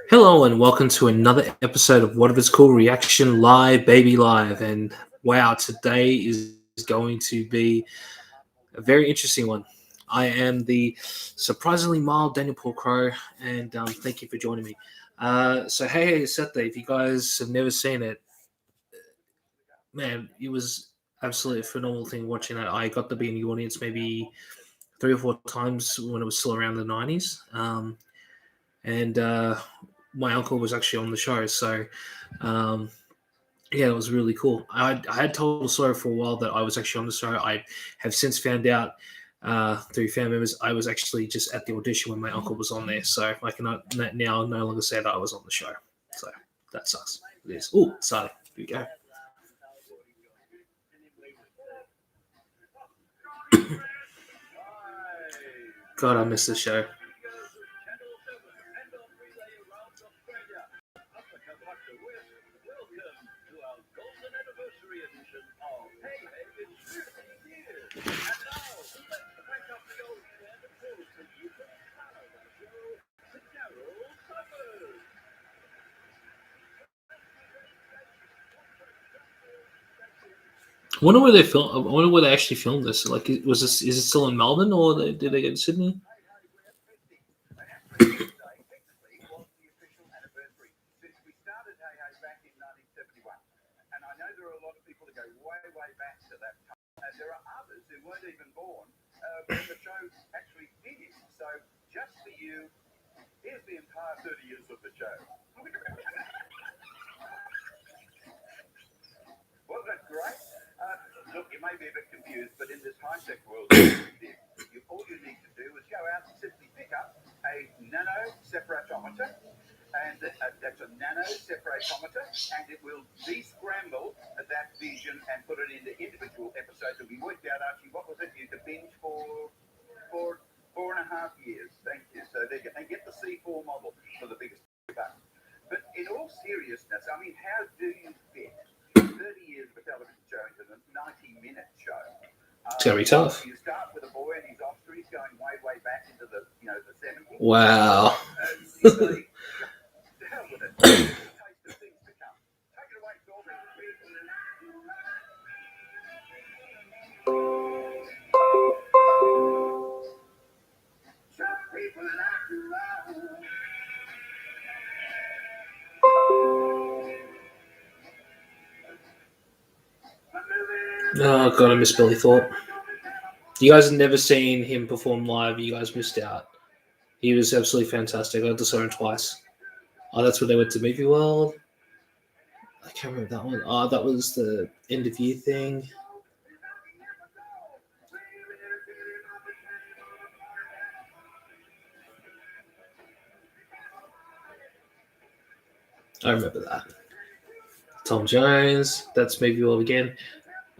Hello and welcome to another episode of What If It's Cool Reaction Live, Baby Live. And wow, today is going to be a very interesting one. I am the surprisingly mild Daniel Paul Crow, and thank you for joining me. Hey, Saturday, if you guys have never seen it, man, it was absolutely a phenomenal thing watching it. I got to be in the audience maybe three or four times when it was still around the 90s. And my uncle was actually on the show. Um, yeah, it was really cool. I had told the story for a while that I was actually on the show. I have since found out through family members I was actually just at the audition when my uncle was on there. So I cannot now no longer say that I was on the show. So that sucks. It is. Oh, sorry. Here we go. God, I missed the show. I wonder where they film. I wonder where they actually filmed this. Like, was this? Is it still in Melbourne, or did they get to Sydney? It's gonna be tough. Wow. Oh god, I miss Billy Thorpe. You guys have never seen him perform live. You guys missed out. He was absolutely fantastic. I just saw him twice. Oh, that's when they went to Movie World. I can't remember that one. Oh, that was the end of year thing. I remember that. Tom Jones. That's Movie World again.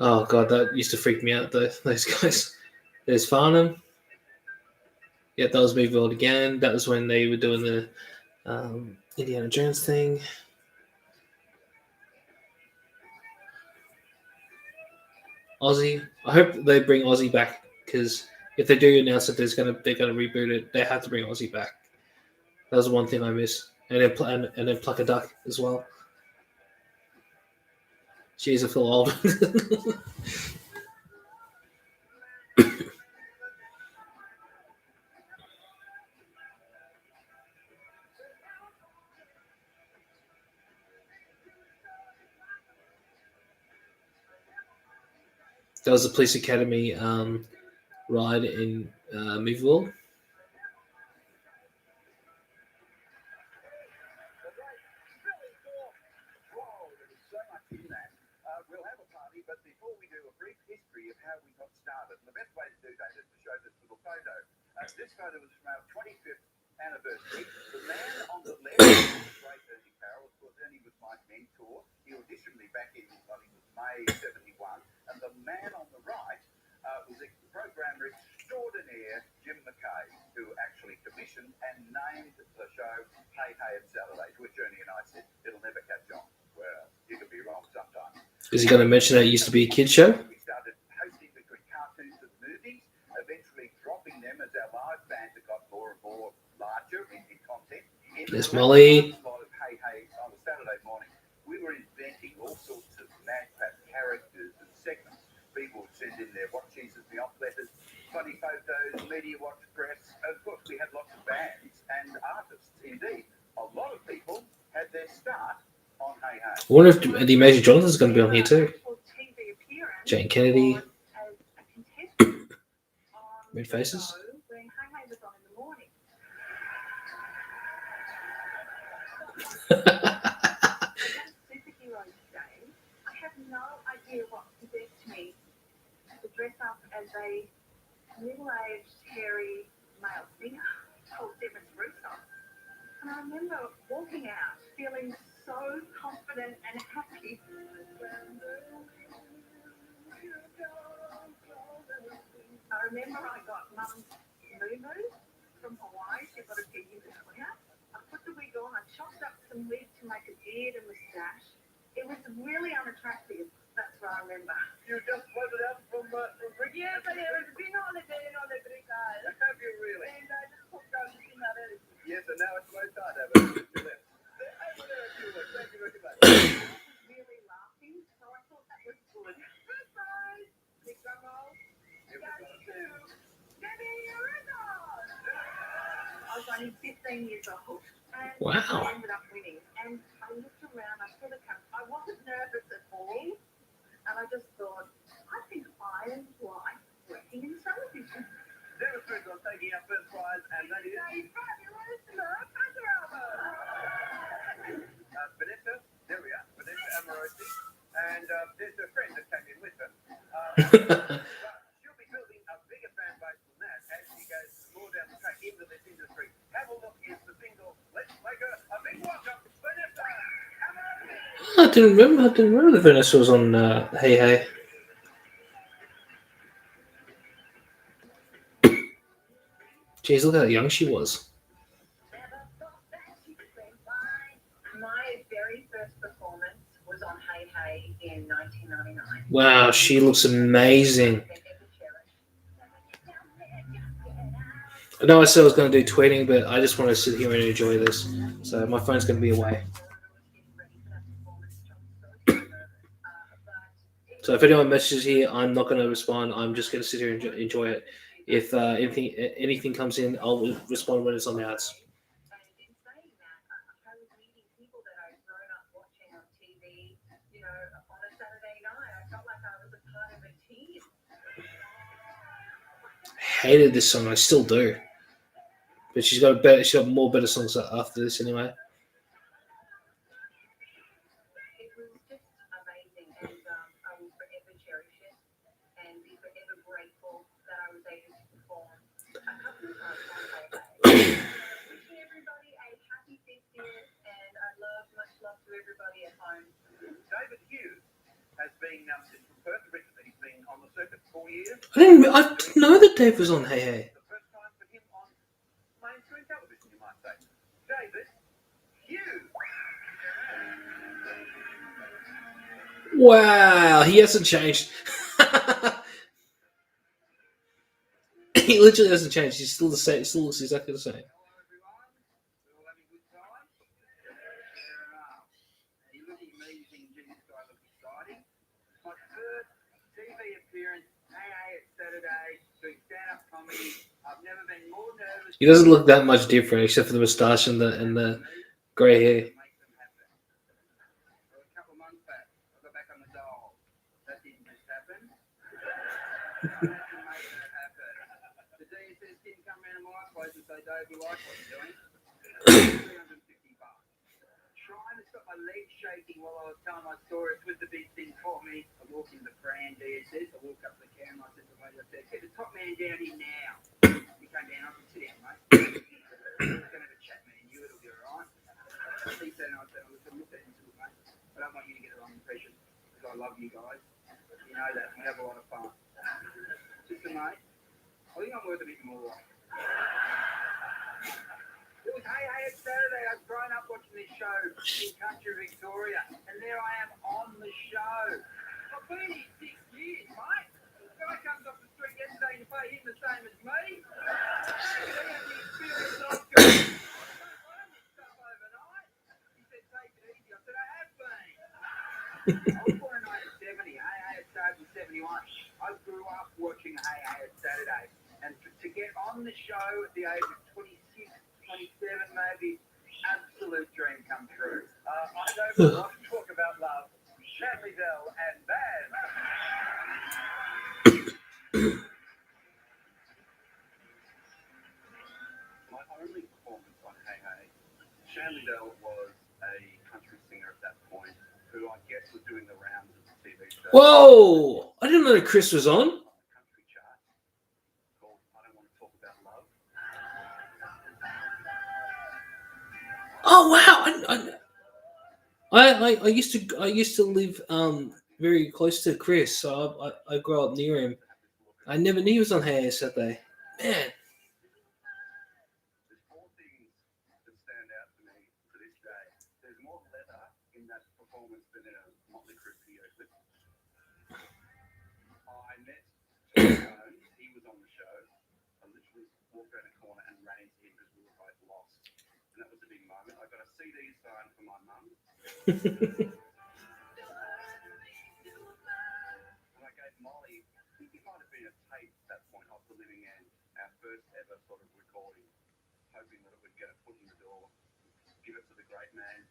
Oh god, that used to freak me out. Those guys. There's Farnham. Yeah, that was Movie World again. That was when they were doing the Indiana Jones thing. Aussie. I hope they bring Aussie back because if they do announce that they're gonna reboot it, they have to bring Aussie back. That was one thing I miss, and then Pluck a Duck as well. She's a feel old. That was the Police Academy ride in Movie World. Is he going to mention that it used to be a kids show? There's Molly. bands and artists. Indeed, a lot of people had their start on Hey Hey. I wonder if the Amazing Jonathan's going to be on here too. Jane Kennedy. Red Faces. Middle-aged, hairy male singer called Devin Brewster. And I remember walking out feeling so confident and happy. I remember I got Mum's moo from Hawaii. She got a gig in Australia. I put the wig on. I chopped up some wig to make a beard and moustache. It was really unattractive. That's what I remember. You just floated out from Ricky? Yeah, but it was been on the day in Africa. Have you really? And I just hooked on to sing that in. Yes, and now it's my time to have a look at them. Over there, if you look. Thank you very much. Really laughing, so I thought that was good. Surprise! Big drum roll. Daddy too. Daddy, you're in on. I was only 15 years old, and Wow. I ended up winning. And I looked around, I saw the camera. I wasn't nervous at all, and I just thought, I think I like working in television. Demonstrates on taking our first prize, and that is Vanessa. There we are, Vanessa Amorosi, and there's a friend that came in with her. But she'll be building a bigger fan base than that as she goes more down the track into this industry. Have a look at the single. Let's make her a big welcome, Vanessa Amorosi. I didn't remember that Vanessa was on Hey Hey. Jeez, look how young she was. My very first performance was on Hey Hey in 1999. Wow, she looks amazing. I know I said I was going to do tweeting, but I just want to sit here and enjoy this. So my phone's going to be away. So if anyone messages here, I'm not going to respond. I'm just going to sit here and enjoy it. If anything comes in, I'll respond when it's on the ads. And in saying that, I was meeting people that I'd grown up watching on TV, you know, on a Saturday night. I felt like I was a part of a team. Hated this song, I still do. But she's got more better songs after this anyway. It was just amazing, and I will forever cherish it and be forever grateful that I was able to perform a couple of times on Hey Hey. Wishing everybody a happy 50th, and much love to everybody at home. David Hughes has been from Perth originally. He's been on the circuit 4 years. I didn't know that Dave was on Hey Hey. The first time for him on mainstream television, you might say. David Hughes. Wow, he hasn't changed. He literally hasn't changed. He's still the same. He still looks exactly the same. Hello, everyone. We're all having a good time. He's looking amazing. This guy looks exciting. My first TV appearance, Hey Hey at Saturday, doing stand-up comedy. I've never been more nervous. He doesn't look that much different, except for the moustache and the grey hair. Make them happen. So a couple of months back, I got back on the dial. That didn't just happen. I had to make that happen. The DSS didn't come around to my place and say, Dave, we like what you're doing. $350. Trying to stop my legs shaking while I was telling my story. It was the big thing for me. I walked into Fran DSS. I walked up to the camera. I said to the lady, I said, get the top man down here now. He came down. I said, sit down, mate. We're going to have a chat, man. You, it'll be all right. He said, and I said, look at him, mate. I don't want you to get the wrong impression because I love you guys. You know that. We have a lot of fun. Sister, mate, I think I'm worth a bit more. It was Hey Hey at Saturday. I've grown up watching this show in country Victoria, and there I am on the show. I've been here 6 years, mate. The guy comes off the street yesterday and you pay him the same as me. He had the experience I've got. I don't learn this stuff overnight. He said, take it easy. I said, I have been. I was born in 1970. Hey Hey had started in 71. I grew up watching Hey Hey at Saturday. And to get on the show at the age of 26 made the absolute dream come true. I don't want to talk about love. Shanley Dell and Baz. My only performance on Hey Hey, Shanley Dell was a country singer at that point who I guess was doing the rounds of the TV show. Whoa! I didn't know that Chris was on. Country chart called I Don't Want to Talk About Love. Oh wow! I used to live very close to Chris, so I grew up near him. I never knew he was on Hey Hey Saturday. Man, There's four things that stand out to me to this day. There's more leather in that performance than in a Motley Crue video clip. I met Tom Jones. He was on the show. I literally walked around a corner and ran into him because we were both lost. And that was a big moment. I got a CD signed for my mum. And I gave Molly, I think it might have been a tape at that point of the Living End, our first ever sort of recording, hoping that it would get a foot in the door, give it to the great man.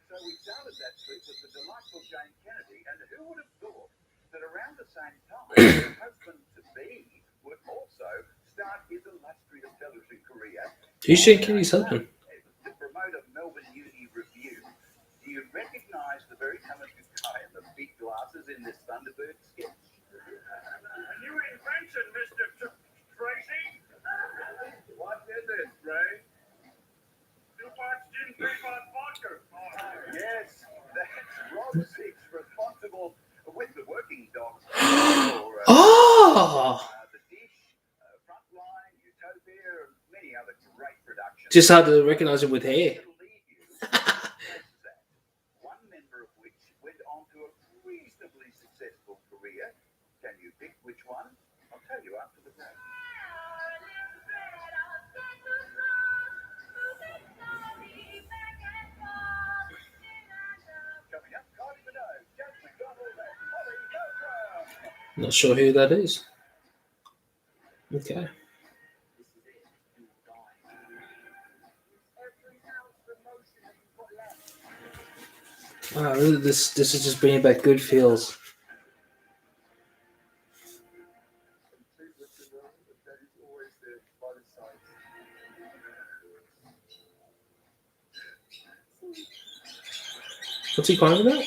So we started that trip with the delightful Jane Kennedy, and who would have thought that around the same time, her husband-to-be would also start his illustrious television career. who's Shane Kennedy's husband? To promote a Melbourne Uni review. Do you recognise the very talented guy in the big glasses in this Thunderbird sketch? A new invention, Mr. Tracy. What is it, Ray? 2 parts gin, 3 parts vodka. Yes, that's Rob Six, responsible with the working dogs for Oh, The Dish, Frontline, Utopia, and many other great productions. just hard to recognize him with hair. It'll leave you with places that, one member of which went on to a reasonably successful career. Can you pick which one? I'll tell you after the break. Coming up, Kylie Minogue, Jack McDonald, and Molly Meldrum. Not sure who that is. Okay. Really, this is just bringing back good feels. What's he crying about?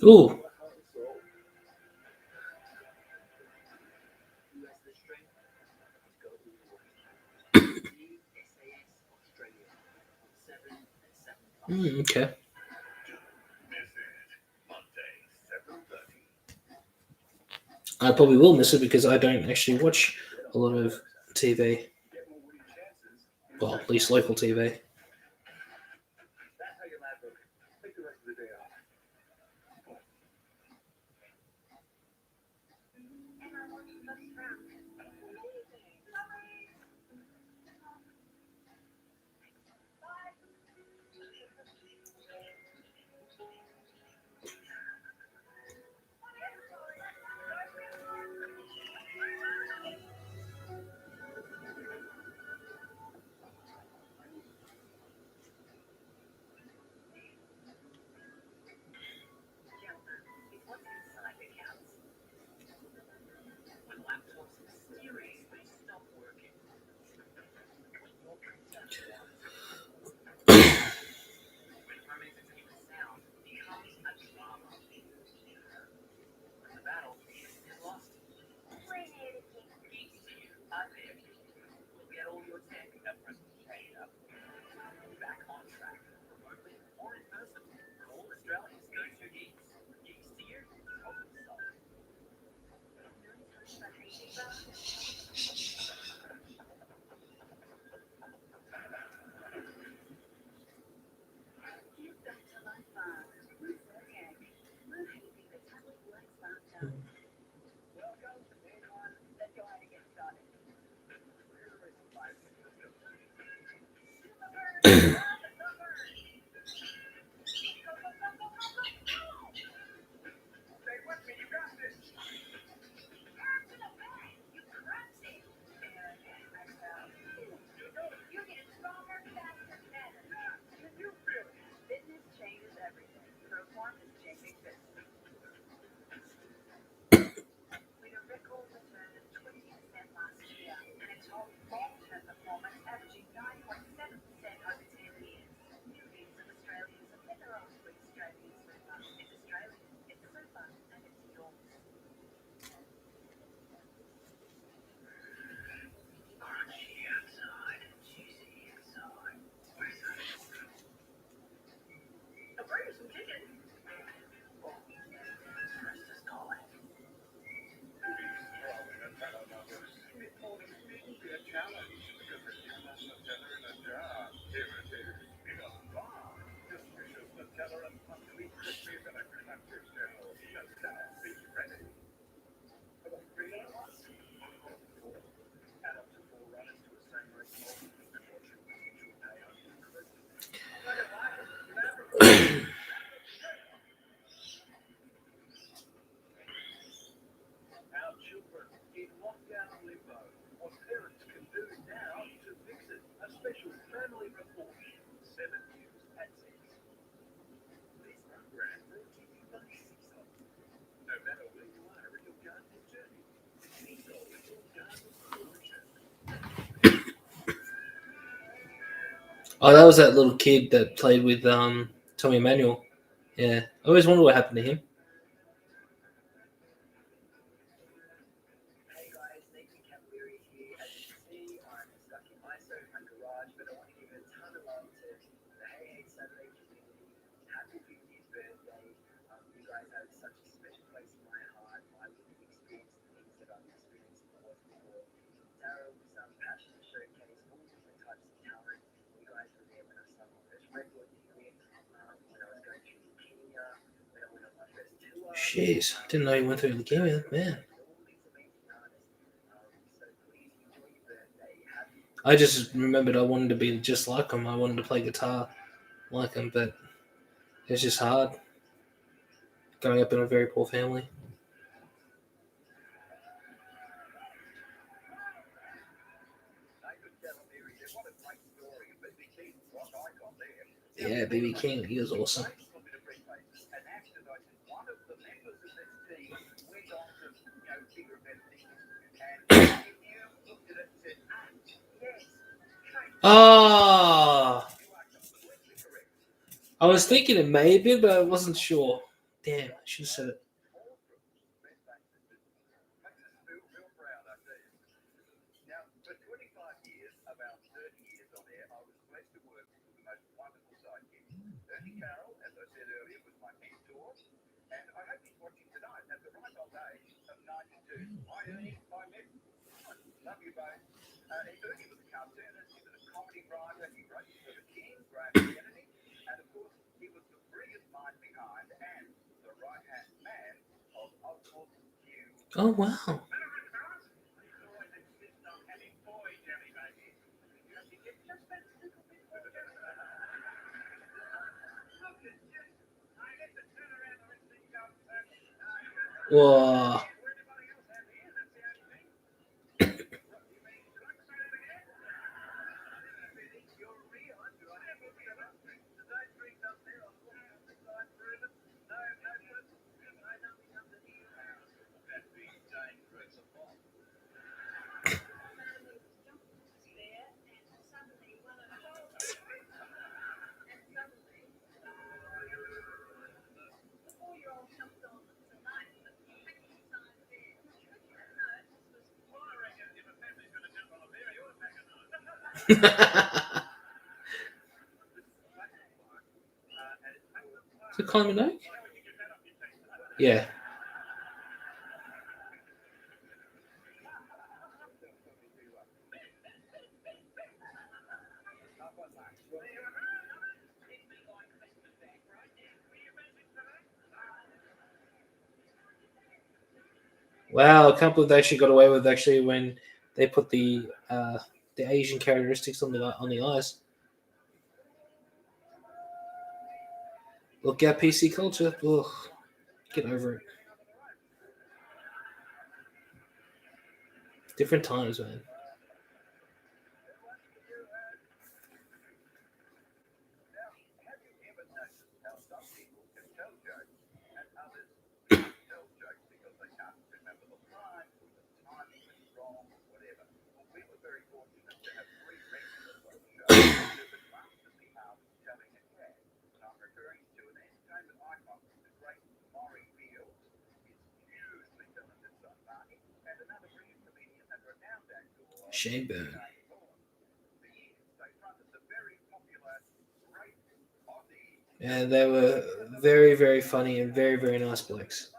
Ooh. Okay. I probably will miss it because I don't actually watch a lot of TV. Well, at least local TV. That's how your lad look. Take the rest of the day off. And I watched the first round. Stay with me, you got this. You get stronger, faster, better. Can you feel it? Fitness changes everything. Proform is changing fitness. With a record return of 20% last year and its long-term performance averaging 9.7% over 10 years. Millions of Australians have met their own with Australian Super. It's Australian, it's Super, and it's yours. Crunchy outside and juicy inside. Where's that? I'll bring you some chicken. First is calling. It will be a challenge because it's just Nutella in a jar. Here it is in a bar. Delicious Nutella and punchy crispy and a crunchy shell. Nutella, be ready. For the three of us. Add up to 4 runners to a same race mold and watch your potential payout increase. Our children in lockdown limbo. What parents can do now to fix it. A special family report. 7 news at 6. This program brought to you by Seasol. No matter where you are in your gardening journey, Seasol is your garden solution. Oh, that was that little kid that played with Tommy Emmanuel. Yeah, I always wonder what happened to him. Hey guys, Nathan Cavalieri here. As you can see, I'm stuck in my sofa garage, but I want to give a ton of love to the Hey Hey Saturday community. Happy 50th birthday. You guys have such a special place in my heart. I wouldn't experience the things that I've experienced before. Daryl was passion to showcase all different types of talent. You guys were there when I started my first record deal, when I was going through leukemia, when I went on my first tour. Jeez, didn't know he went through leukemia, man. I just remembered I wanted to be just like him. I wanted to play guitar like him, but it's just hard. Growing up in a very poor family. Yeah, BB King, he was awesome. Oh, I was thinking it may have been, but I wasn't sure. Damn, I should have said it. Now, for 25 years, about 30 years on air, I was blessed to work with the most wonderful sidekicks. Ernie Carroll, as I said earlier, was my mentor, and I hope he's watching tonight at the ripe old age of 92. Hi, Ernie. Hi, Mick. Love you both. Ernie was a cartoonist, he was a comedy writer, he wrote for The King, Graham Kennedy, and of course, he was the brilliant mind behind and the right-hand man of Oswald Hughes. Oh, wow. Whoa. Is it Kylie Minogue? Yeah. Wow, I can't believe they actually got away with actually when they put the Asian characteristics on the eyes. Look at PC culture. Ugh, get over it. Different times, man. Now, have you ever noticed how some people can tell jokes and others can't tell jokes because they can't remember the line, or the timing was wrong, or whatever? Well, we were very fortunate to have three regulars on the show who could masterfully telling a cat. And I'm referring to an entertainment icon, the great Maury Fields, his hugely talented son Marty, and another brilliant comedian and renowned actor, Shane Byrne. For years, they fronted the very popular Great Aussie And they were very, very funny and very, very nice blokes.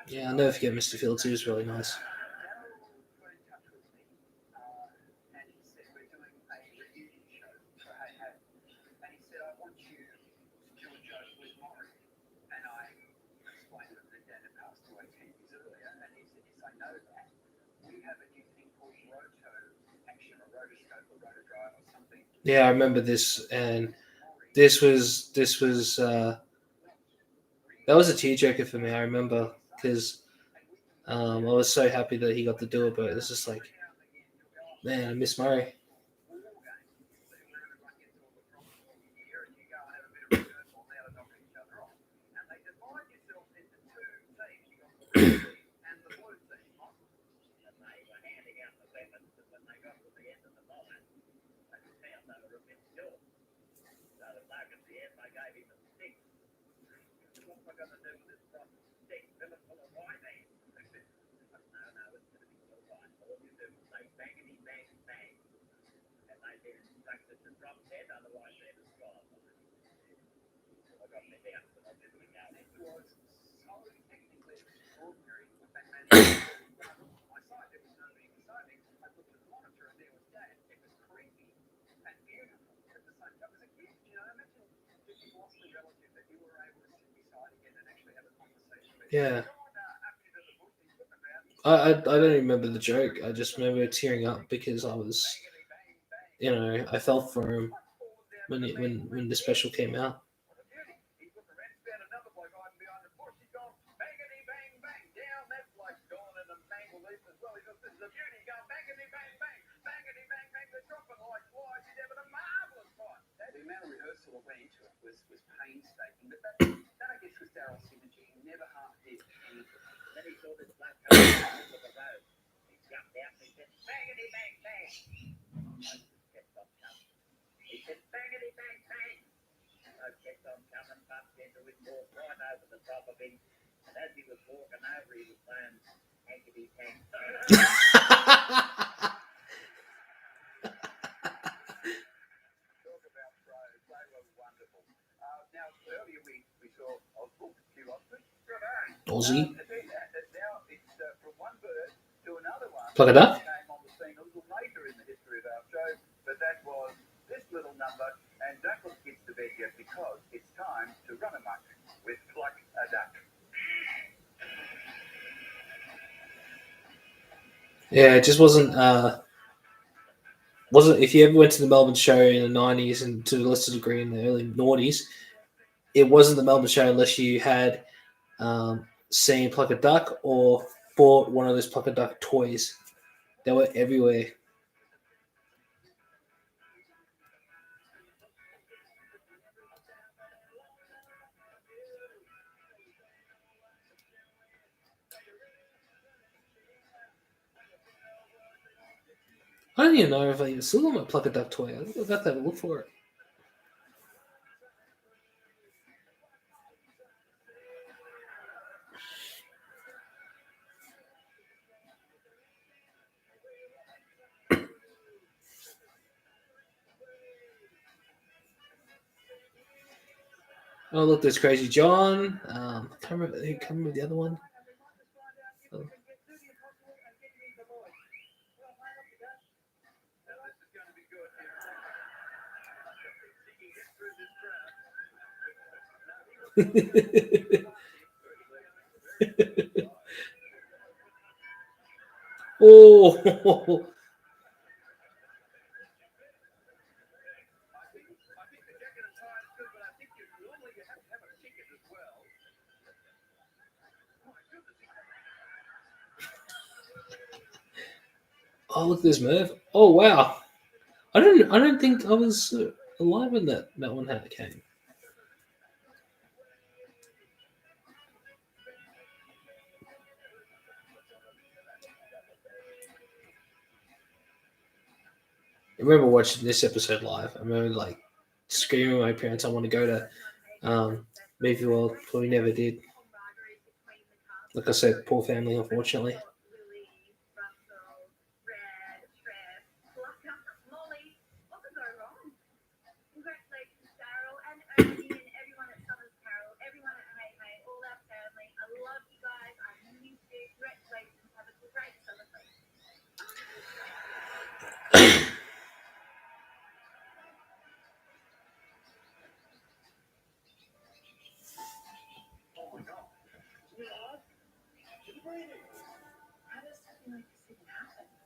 Yeah, I'll never forget Mr. Fields. He was really nice. Yeah, I remember this, and this was that was a tearjerker for me. I remember because I was so happy that he got to do it, but it's just like, man, I miss Murray. Yeah. I don't remember the joke. I just remember tearing up because I was, I felt for him when the special came out. The amount of rehearsal that went into it was painstaking, but that I guess was Darryl Synergy. He never half did anything. Then he saw this black guy on the road. He jumped out and he said, "Bangity bang bang." I just kept on coming. He said, "Bangity bang bang." I kept on coming, bumped into him, walked right over the top of him, and as he was walking over, he was saying, "Hankety bang." Now, earlier we saw Oswald, Hugh Oswald. Aussie. Now it's from one bird to another one. Plug it up. Came on the scene a little later in the history of our show, but that was this little number. And don't put kids to bed yet because it's time to run amok with Pluck a Duck. Yeah, it just wasn't. If you ever went to the Melbourne show in the 90s and to a lesser degree in the early noughties, it wasn't the Melbourne show unless you had seen Pluck a Duck or bought one of those Pluck a Duck toys. They were everywhere. I don't even know if I still got my Plucker Duck toy. I think I've got to have a look for it. Oh, look, there's Crazy John. Can't remember the other one. Oh. Oh, oh, look, there's Merv. Oh, wow. I don't think I was alive when that one came. I remember watching this episode live. I remember like screaming at my parents, "I want to go to movie world," but we never did. Like I said, poor family, unfortunately.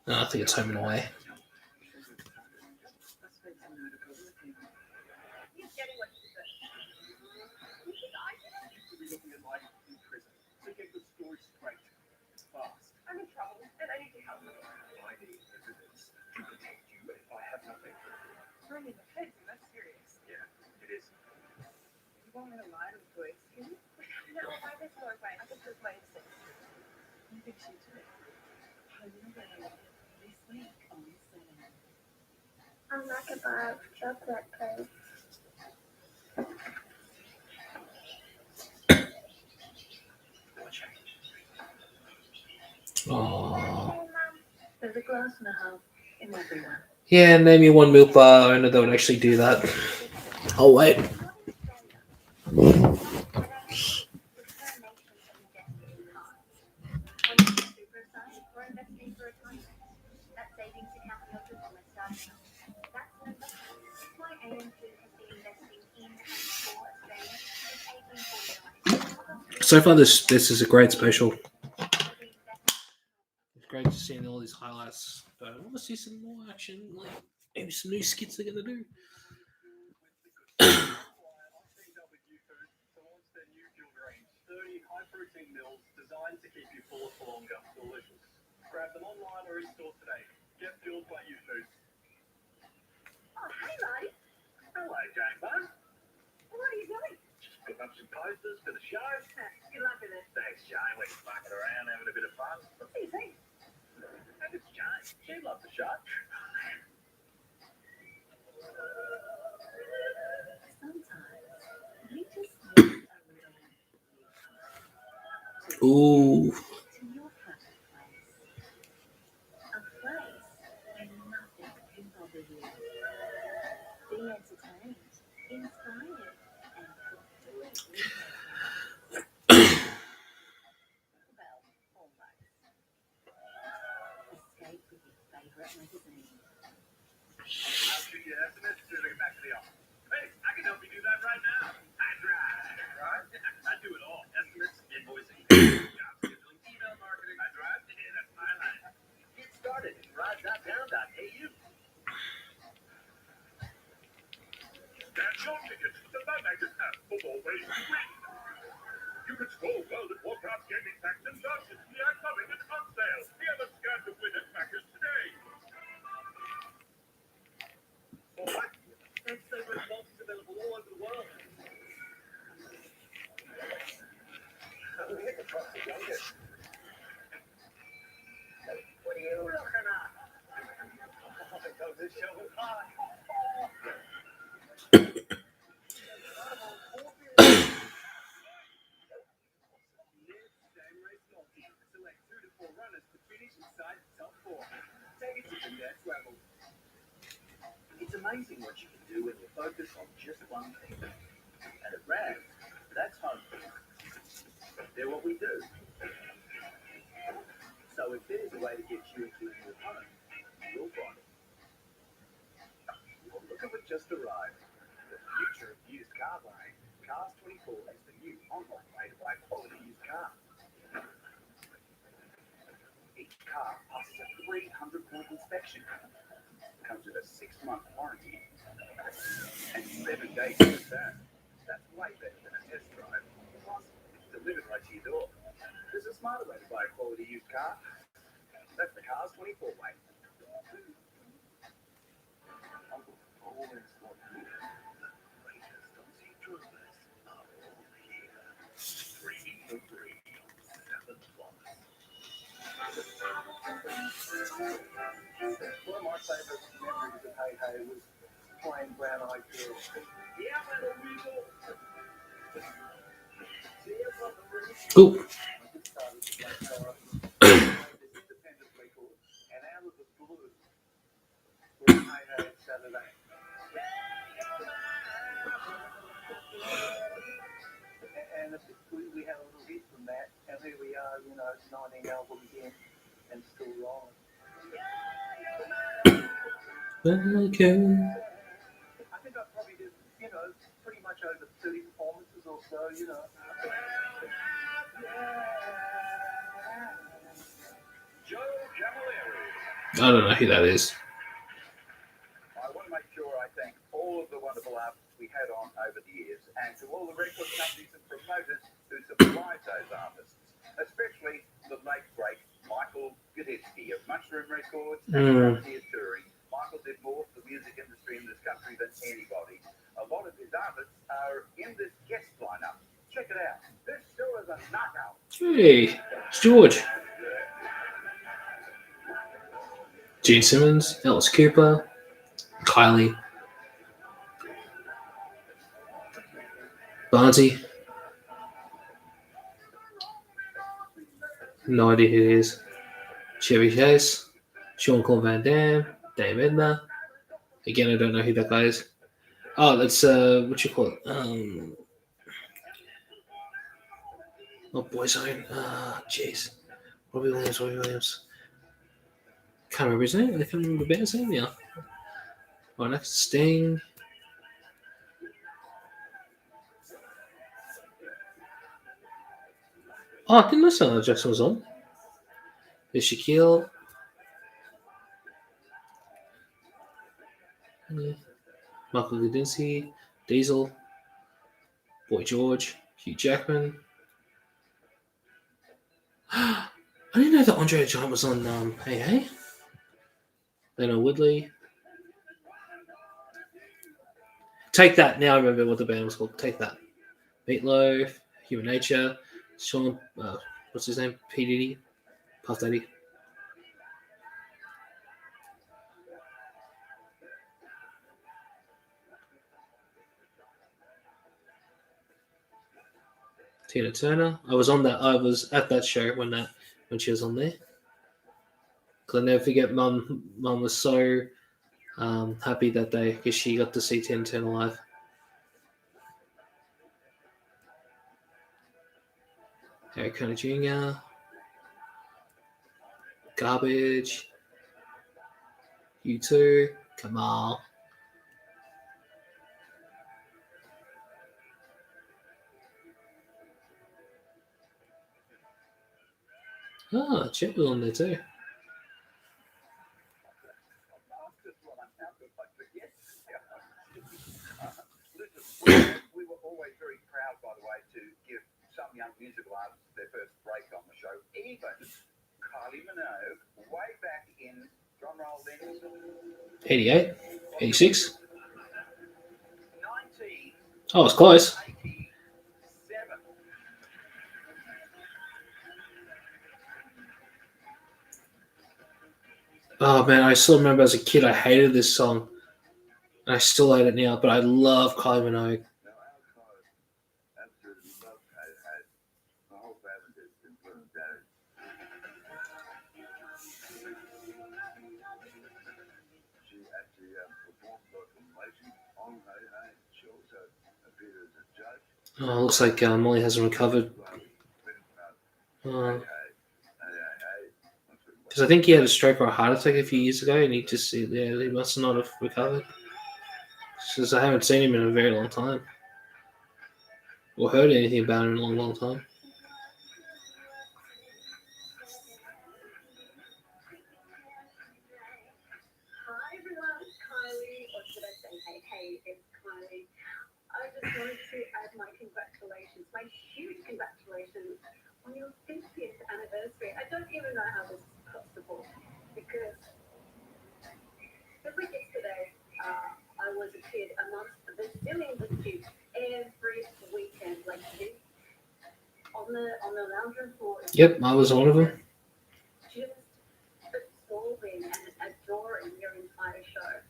I think it's Home and Away. I'm in trouble and I need your help. I need evidence to protect you if I have nothing. I'm in the feds and that's serious. Yeah, it is. You want me to lie to the police? No, I just know my I just my instincts. I think she did. I know that I this week on Saturday. I'm not gonna buy chocolate cake. Oh. There's a glass and a half in everyone. Yeah, name me one milk bar owner that would actually do that. Oh, wait. So far, this is a great special. It's great to see all these highlights, but I want to see some more action. Like maybe some new skits they're gonna do. Launched their new fuel range, 30 high-protein meals designed to keep you fuller for longer. Delicious. Grab them online or in-store today. Get fueled by YouFoods. Oh, hey, Marty. Hello, Jane. What are you doing? Just putting up some posters for the show. Good luck with it. Thanks, Jane. We're fucking around, having a bit of fun. What's he saying? And it's Jane. She loves the show. Sometimes we just need a little Ooh. to your happy place. A place where nothing can bother you. Be entertained, inspired, and completely well, almost. Escape with your favourite magazine. I'll shoot you an estimate as soon as I get back to the office. Hey, I can help you do that right now. I drive. Right? I do it all. Estimates, invoicing, job scheduling, email marketing. I drive. Yeah, that's my line. Get started at ride.town.au. That's your ticket to the Magnet app for more ways to win. You can scroll World of Warcraft gaming packs and launches we are coming and on sale. Hear the scan to win at Packers today. What? That's so good. amazing what you can do when you focus on just one thing. And at RAV, that's home. They're what we do. So if there's a way to get you into a new home, you'll find it. Well, look at what just arrived. The future of used car buying. Cars 24 is the new online way to buy quality used cars. Each car passes a 300-point inspection. Comes with a 6-month warranty and 7 days to return. That's way better than a test drive. Plus, it's delivered right to your door. There's a smarter way to buy a quality used car. That's the Cars 24 way. Uncle always loved me. Latest on Citroens are all here. 3 for 3, 7 plus. One of my favourite memories of Hey Hey was playing Brown Eyed Girl. Yeah, little weasel. See, I've got the roof. Cool. I just started to play guitar. Played this independent record, and out of the blue, was Hey Hey Saturday. And we had a little hit from that, and here we are, 19 albums in, and still rolling. Okay. I think I probably did, pretty much over 30 performances or so, Joe Camilleri. I don't know who that is. I want to make sure I thank all of the wonderful artists we had on over the years, and to all the record companies and promoters who supplied those artists, especially the late great Michael Guditsky of Mushroom Records and Frontier Touring. Michael did more for the music industry in this country than anybody. A lot of his artists are in this guest lineup. Check it out. This show is a knockout. Hey, it's George. Gene Simmons, Alice Cooper, Kylie, Barnsey. No idea who it is. Chevy Chase, Sean Claude Van Damme, Dave Edna. Again, I don't know who that guy is. Oh, that's what you call it? Not Boyzone. Jeez. Robbie Williams. Can't remember his name. I can't remember the band's name. Yeah. Right next to Sting. Oh, I didn't know Samuel Jackson was on. There's Shaquille. Yeah. Michael Gudinski, Diesel, Boy George, Hugh Jackman. I didn't know that Andre the Giant was on Hey Hey. Leno Woodley. Take That. Now I remember what the band was called. Take That. Meatloaf, Human Nature, Sean, what's his name? P. Diddy, Puff Daddy. Tina Turner. I was at that show when she was on there. Cause I never forget, Mum was so happy that day because she got to see Tina Turner live. Harry Connick Jr. Garbage. U2. Kamal. Chet was on there too. We were always very proud, by the way, to give some young musical artists their first break on the show. Even Kylie Minogue, way back in drum roll then 88, 86. 1987. Oh, it's close. Oh man, I still remember as a kid I hated this song. And I still hate it now, but I love Kylie Minogue. Now, outside, absolutely love had the whole family has been burned down. She actually performed like a Oh, looks like Molly hasn't recovered. Because I think he had a stroke or a heart attack a few years ago, and he must not have recovered. Because I haven't seen him in a very long time, or heard anything about him in a long, long time. Hi everyone, it's Kylie, or should I say hey, it's Kylie. I just wanted to add my congratulations, my huge congratulations on your 50th anniversary. I don't even know how this is possible because just like yesterday, I was a kid amongst the zillions of kids every weekend, like this, on the lounge room floor. Yep, I was one of them. Just absorbing and adoring your entire show.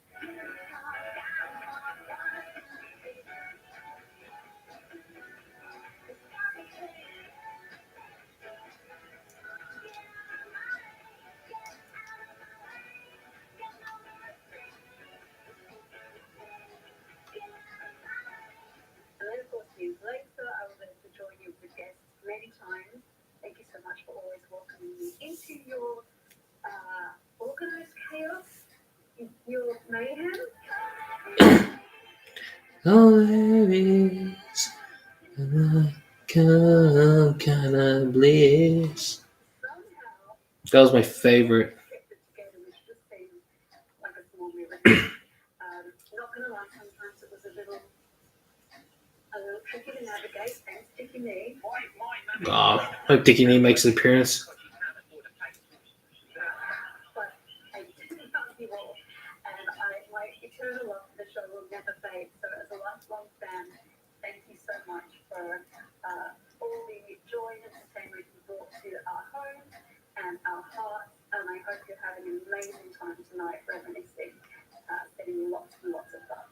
And then, of course, years later, I was able to join you with guests many times. Thank you so much for always welcoming me into your organized chaos, your mayhem. Oh, there is kind of bliss. Somehow, That was my favorite. kept it together, which just seems like a small miracle. Not gonna lie, sometimes it was a little tricky to navigate. Thanks, Dickie Me. Oh, hope Dickie Nee makes an appearance. But I didn't love you all, and my eternal love for the show will never fade. So as a lifelong fan, thank you so much for all the joy and entertainment you brought to our home and our hearts. And I hope you're having an amazing time tonight, reminiscing, sending you lots and lots of love.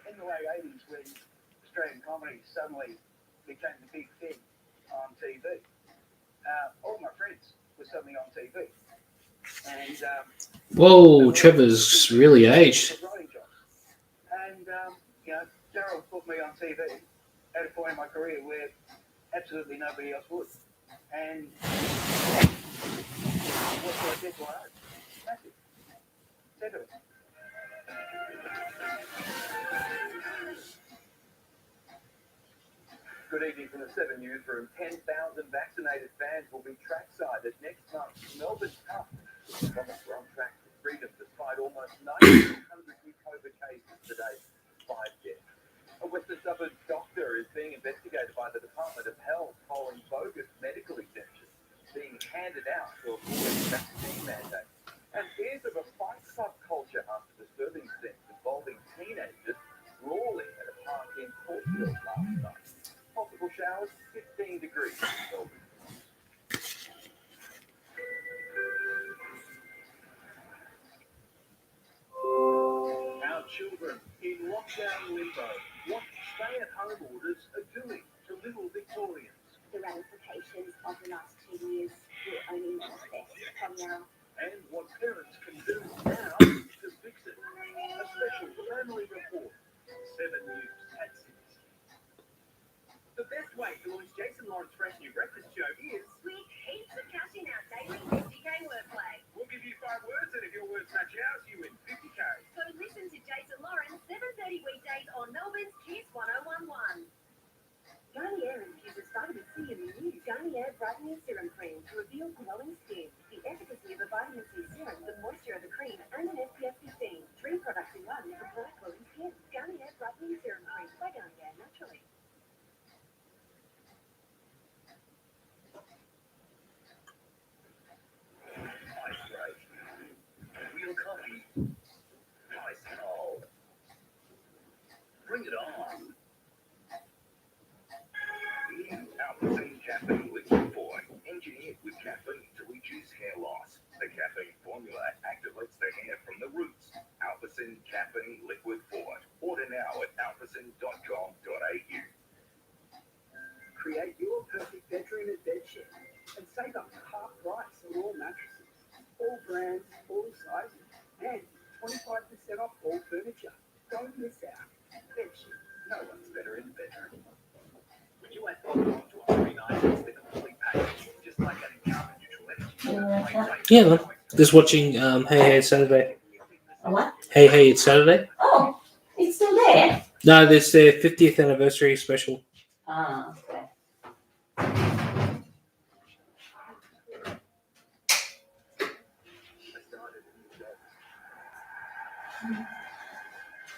In the late 80s, when Australian comedy suddenly became the big thing on TV, all my friends were suddenly on TV. And Whoa, Trevor's really aged. And, Daryl put me on TV at a point in my career where absolutely nobody else would. And what I did was massive. Said to it. Good evening from the 7 Newsroom. 10,000 vaccinated fans will be trackside at next month's Melbourne Cup. Thomas were on track for freedom despite almost 900 new COVID cases today. 5 deaths. A Western Suburbs doctor is being investigated by the Department of Health following bogus medical exemptions being handed out to avoid vaccine mandates. And fears of a fight club culture after disturbing scenes involving teenagers brawling at a park in Portsmouth last night. Possible showers, 15 degrees in Melbourne. Our children in lockdown limbo. What stay-at-home orders are doing to little Victorians. The ramifications of the last 2 years will only manifest from now. And what parents can do now to fix it. A special family report. 7 News at 6. The best way to launch Jason Lawrence Fresh New Breakfast Show is With heaps of cash in our daily 50k wordplay. we'll give you 5 words, and if your words match ours, you win 50k. So listen to Jason Lawrence 7:30 weekdays on Melbourne's Kiss 1011. Garnier infuses vitamin C in the new Garnier Brightening Serum Cream to reveal glowing skin. The efficacy of the vitamin C serum, the moisture of the cream, and an SPF 15. 3 products in 1 for bright glowing skin. Garnier Brightening Serum Cream by Garnier Naturally. Ice break. Real coffee. Ice cold. Bring it on. New Alpha-Zen Caffeine Liquid Forward, engineered with caffeine to reduce hair loss. The caffeine formula activates the hair from the roots. Alpha-Zen Caffeine Liquid Forward. Order now at alphazen.com.au. Create your perfect bedroom adventure and save up to half price on all mattresses, all brands, all sizes, and 25% off all furniture. Don't miss out. Bedsheet. No one's better in the bedroom. When you add Bob to a free night, it's the complete package, just like adding carbon neutral energy. Yeah, man. Just watching Hey Hey It's Saturday. A what? Hey Hey It's Saturday. Oh, it's still there. No, this their 50th anniversary special. Ah, okay.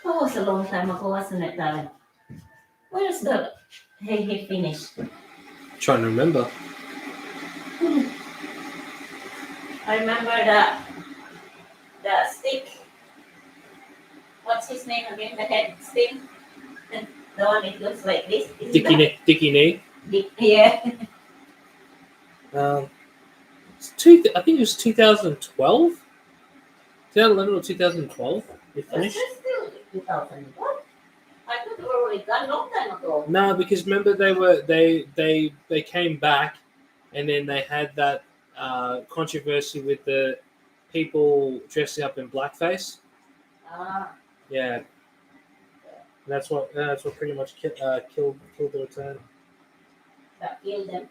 That was a long time ago, wasn't it, darling? Where's the Hey Hey finish? Trying to remember. I remember the stick. What's his name again? The head stick. The one it looks like this. Is it that? Dickie Knee. Yeah. I think it was 2012. 2011 or 2012. They Was finished. it still 2000? What? I thought we were already done long time ago. No, because remember they came back, and then they had that controversy with the people dressing up in blackface. Ah, Yeah, that's what pretty much killed the return. that killed them.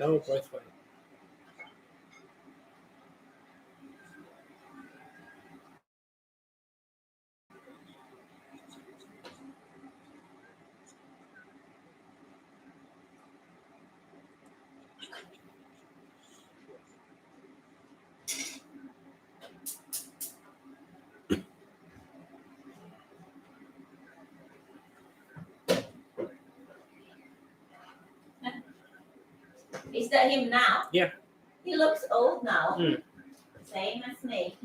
Oh, both ways. Is that him now? Yeah. He looks old now. Mm. Same as me.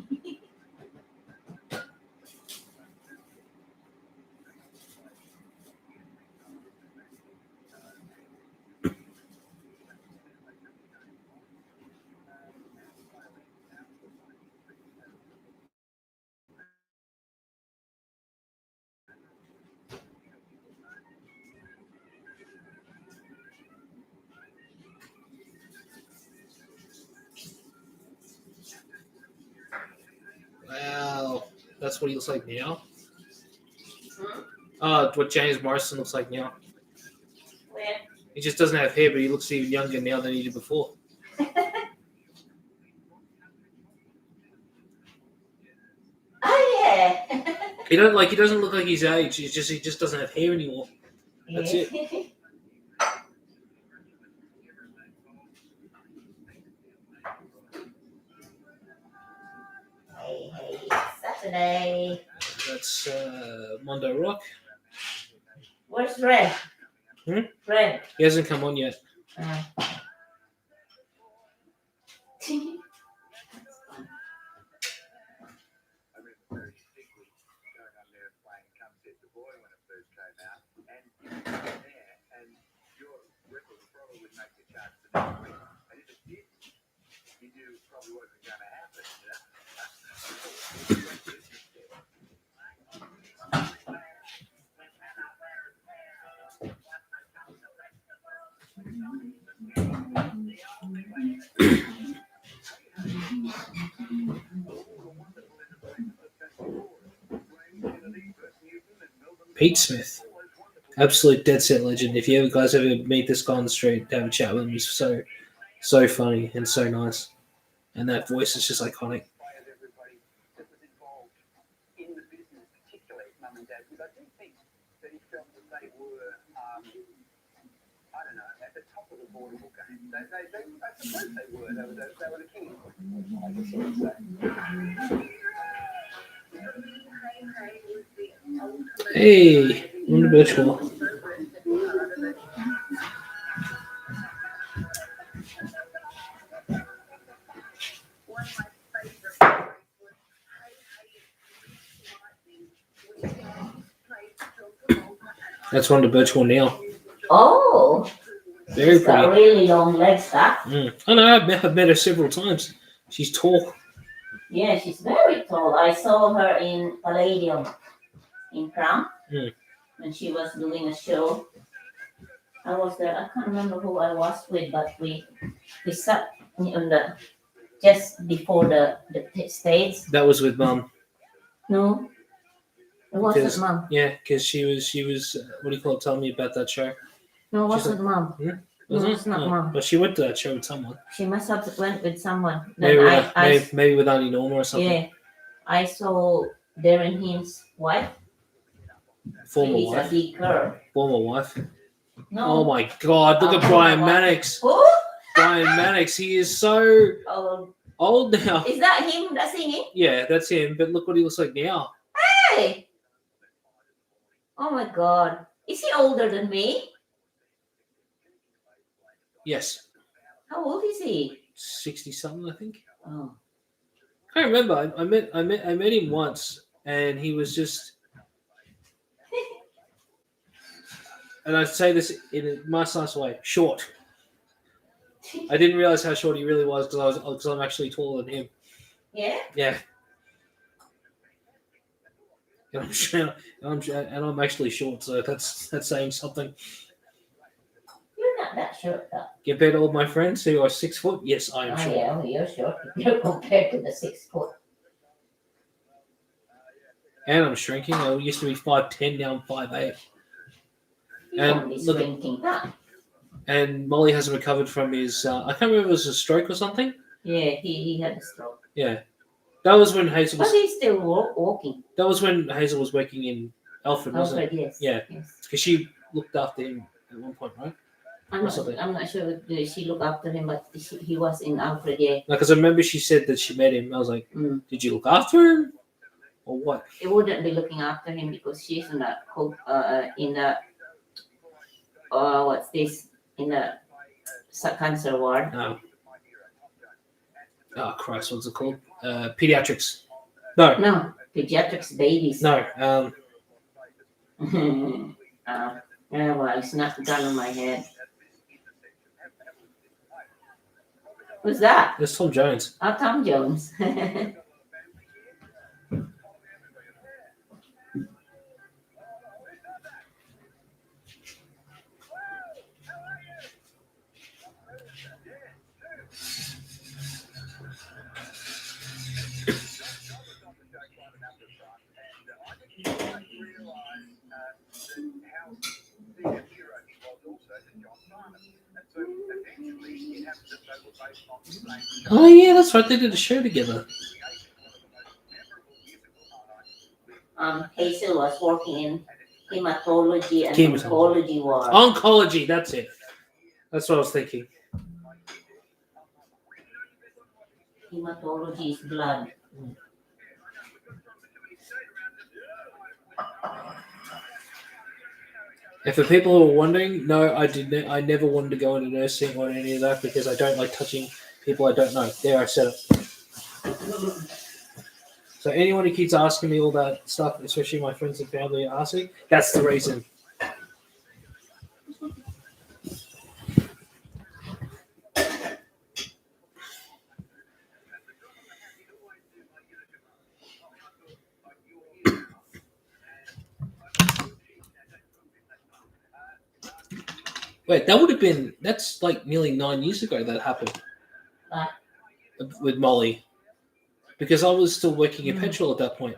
Wow, that's what he looks like now. Hmm? What James Morrison looks like now. Where? He just doesn't have hair, but he looks even younger now than he did before. Oh yeah. He doesn't look like his age. He just doesn't have hair anymore. That's it. Hey, hey, it's Saturday. That's Mondo Rock. Where's Red? Hmm? Red. He hasn't come on yet. I remember very distinctly going on there and playing Come Set the Boy when it first came out, and you were there, and your record would probably make the charts the next week. And if it did, you knew it probably wasn't going to happen. You know? Pete Smith, absolute dead set legend. If you guys ever meet this guy on the street, have a chat with him. He's so funny and so nice, and that voice is just iconic. Inspired everybody that was involved in the business, particularly mum and dad, because I do think that he felt that they were, I don't know, at the top of the affordable games. I suppose they were. They were the king of them, I guess I would say. Hey, Wonder Virtual. That's Wonder Virtual now. Oh, Very she's got pretty. really long legs, huh? I know, I've met her several times. She's tall. Yeah, she's very tall. I saw her in Palladium in Crown when she was doing a show. I was there. I can't remember who I was with, but we sat on the just before the stage. That was with Mum. No, it wasn't Because- Mum. Yeah, because she was what do you call it? Telling me about that show. No, it She's wasn't Mum. Wasn't No, it's not Mum. But she went to that show with someone. She must have went with someone. Maybe, Then maybe with Auntie Norma or something. yeah, I saw Darren Hill's wife. Former She's a wife. big girl. Former wife. No. Oh my God! Look at Brian Former wife. Mannix. Who? Brian Mannix. He is so Oh, old now. is that him that's singing? Yeah, that's him. But look what he looks like now. Hey! Oh my God. Is he older than me? Yes, How old is he? 60 something, I think. Oh. I can't remember. I met him once, and he was just. And I say this in a nice way, short. I didn't realize how short he really was because I'm actually taller than him. Yeah? Yeah. And I'm actually short, so that's saying something. You're not that short though. Compared to all my friends who are 6 foot, yes, I am Oh short. yeah, well, you're short. You're compared to the 6 foot. And I'm shrinking. I used to be 5'10", now I'm 5'8". You And won't be look at- shrinking that. And Molly hasn't recovered from his. I can't remember if it was a stroke or something. Yeah, he had a stroke. Yeah, that was when Hazel But was. he's still walking. That was when Hazel was working in Alfred, wasn't it? Alfred, yes. Yeah. Yes. Because she looked after him at one point, right? I'm Possibly. not sure if she looked after him, but he was in Alfred, yeah. Because I remember she said that she met him. I was like, Mm. did you look after him, or what? He wouldn't be looking after him because she's in the what's this, in the cancer ward. No. Oh Christ, what's it called? Pediatrics. No, No, pediatrics babies. no. Yeah, well, it's not gun on my head. Who's that? It's Tom Jones. Oh, Tom Jones. Oh yeah, that's right. They did a show together. Hazel was working in hematology and Hematology. oncology ward. Oncology, that's it. That's what I was thinking. Hematology is blood. And for people who are wondering, no, I never wanted to go into nursing or any of that because I don't like touching people I don't know. There, I said it. So anyone who keeps asking me all that stuff, especially my friends and family are asking, that's the reason. Wait, that's like nearly 9 years ago that happened. What? With Molly. Because I was still working at Petrol at that point.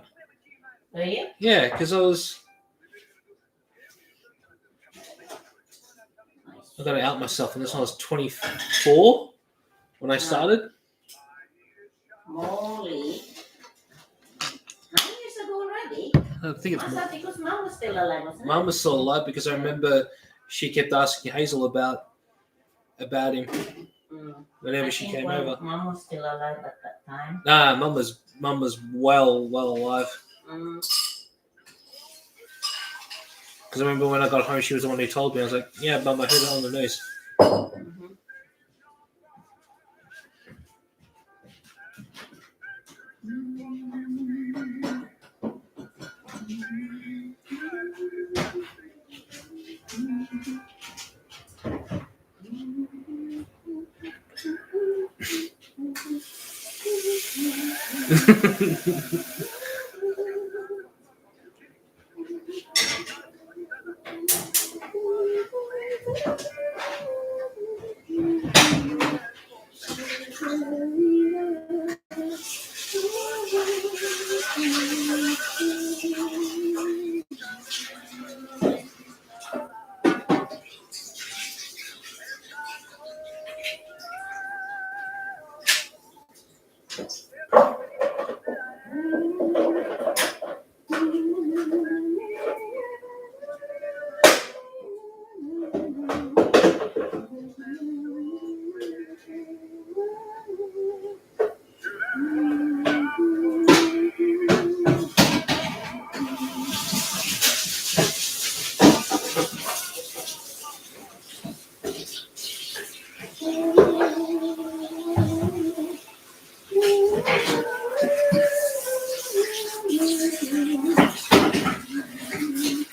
Were you? Yeah, because I got to out myself, and this one I was 24 when I started. Molly. How many years ago already? I think it's I thought because Mom was still alive, wasn't it? Mum was still alive because I remember she kept asking Hazel about about him whenever I she think came when over. Mom was still alive at that time. Nah, mum was well alive. Mm. Because I remember when I got home, she was the one who told me. I was like, "Yeah, Mum, I heard it on the news." Mm-hmm.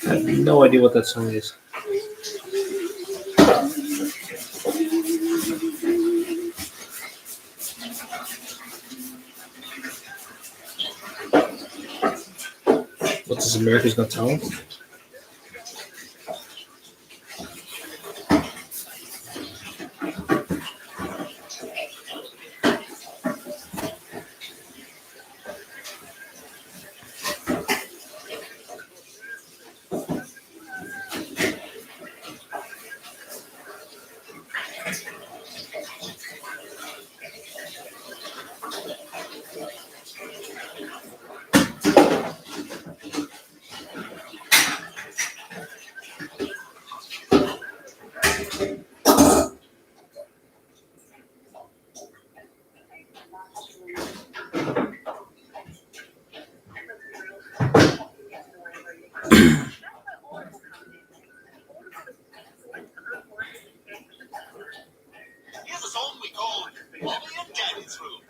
I have no idea what that song is. What's this, America's Got Talent? Here's a song we call Mommy and Daddy's Room.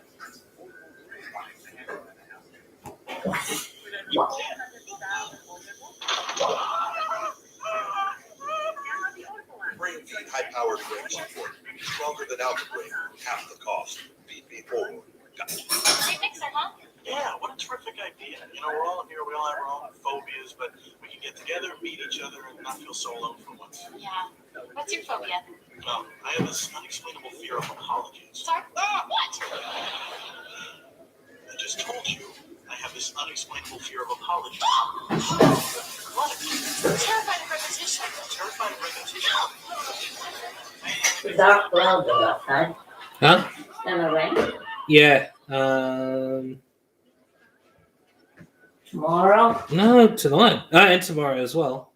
Brain feed high-powered brain support. Stronger than Alpha-Brain, half the cost. Feed me forward. Great mixer, huh? Yeah, what a terrific idea. You know, we're all here, we all have our own phobias, but we can get together, meet each other, and not feel so alone for once. Yeah. What's your phobia? Oh, I have this unexplainable fear of apologies. Sorry? What? I just told you, I have this unexplainable fear of apologies. What? Terrified of repetition. Terrified of repetition. Dark clouds outside. Huh? Gonna rain Yeah. tomorrow. No, tonight. And tomorrow as well.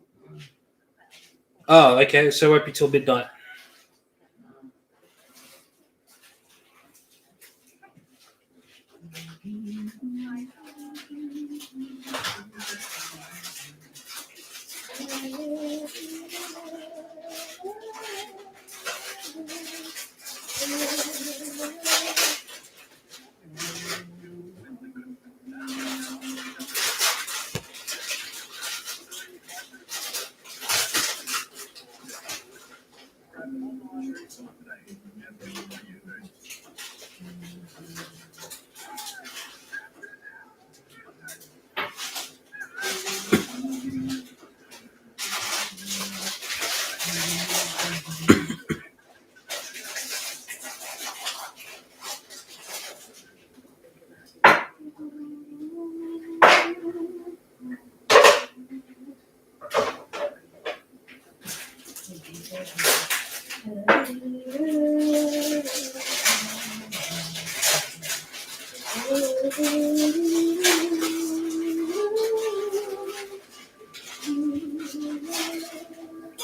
Oh, okay. So it won't be till midnight.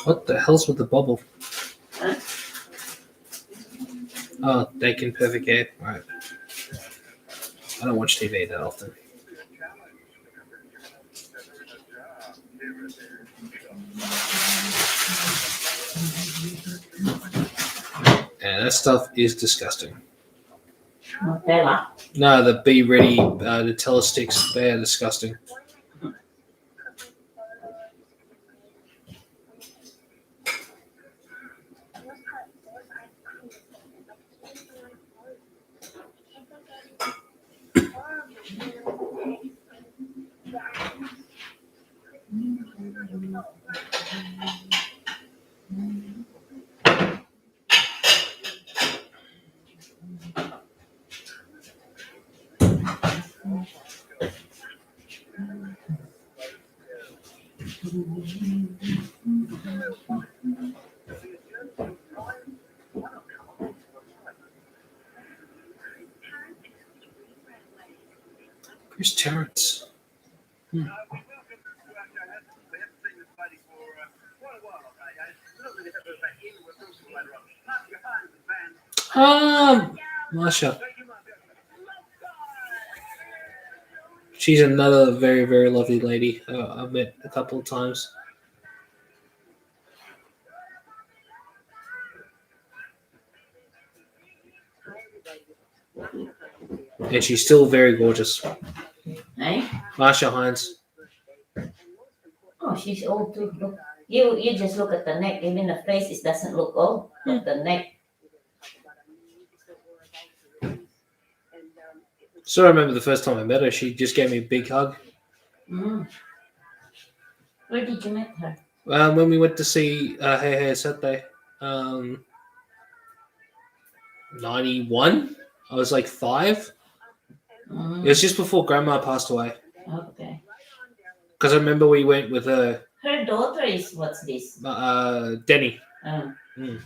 What the hell's with the bubble? Huh? Oh, Dakin Perfect Air. Right. I don't watch TV that often. Yeah, that stuff is disgusting. Nutella. No, the Be Ready, the Telesticks, they are disgusting. Where's Terrence? Marsha. She's another very, very lovely lady. I've met a couple of times. And she's still very gorgeous. Eh? Marsha Hines. Oh, she's old too. Look. You just look at the neck. Even the face, it doesn't look old. But the neck. So I remember the first time I met her, she just gave me a big hug. Mm. Where did you meet her? When we went to see Hey Hey Saturday, 91. I was like 5. It was just before Grandma passed away. Okay. Because I remember we went with her. Her daughter is what's this? Denny. Oh. Mm.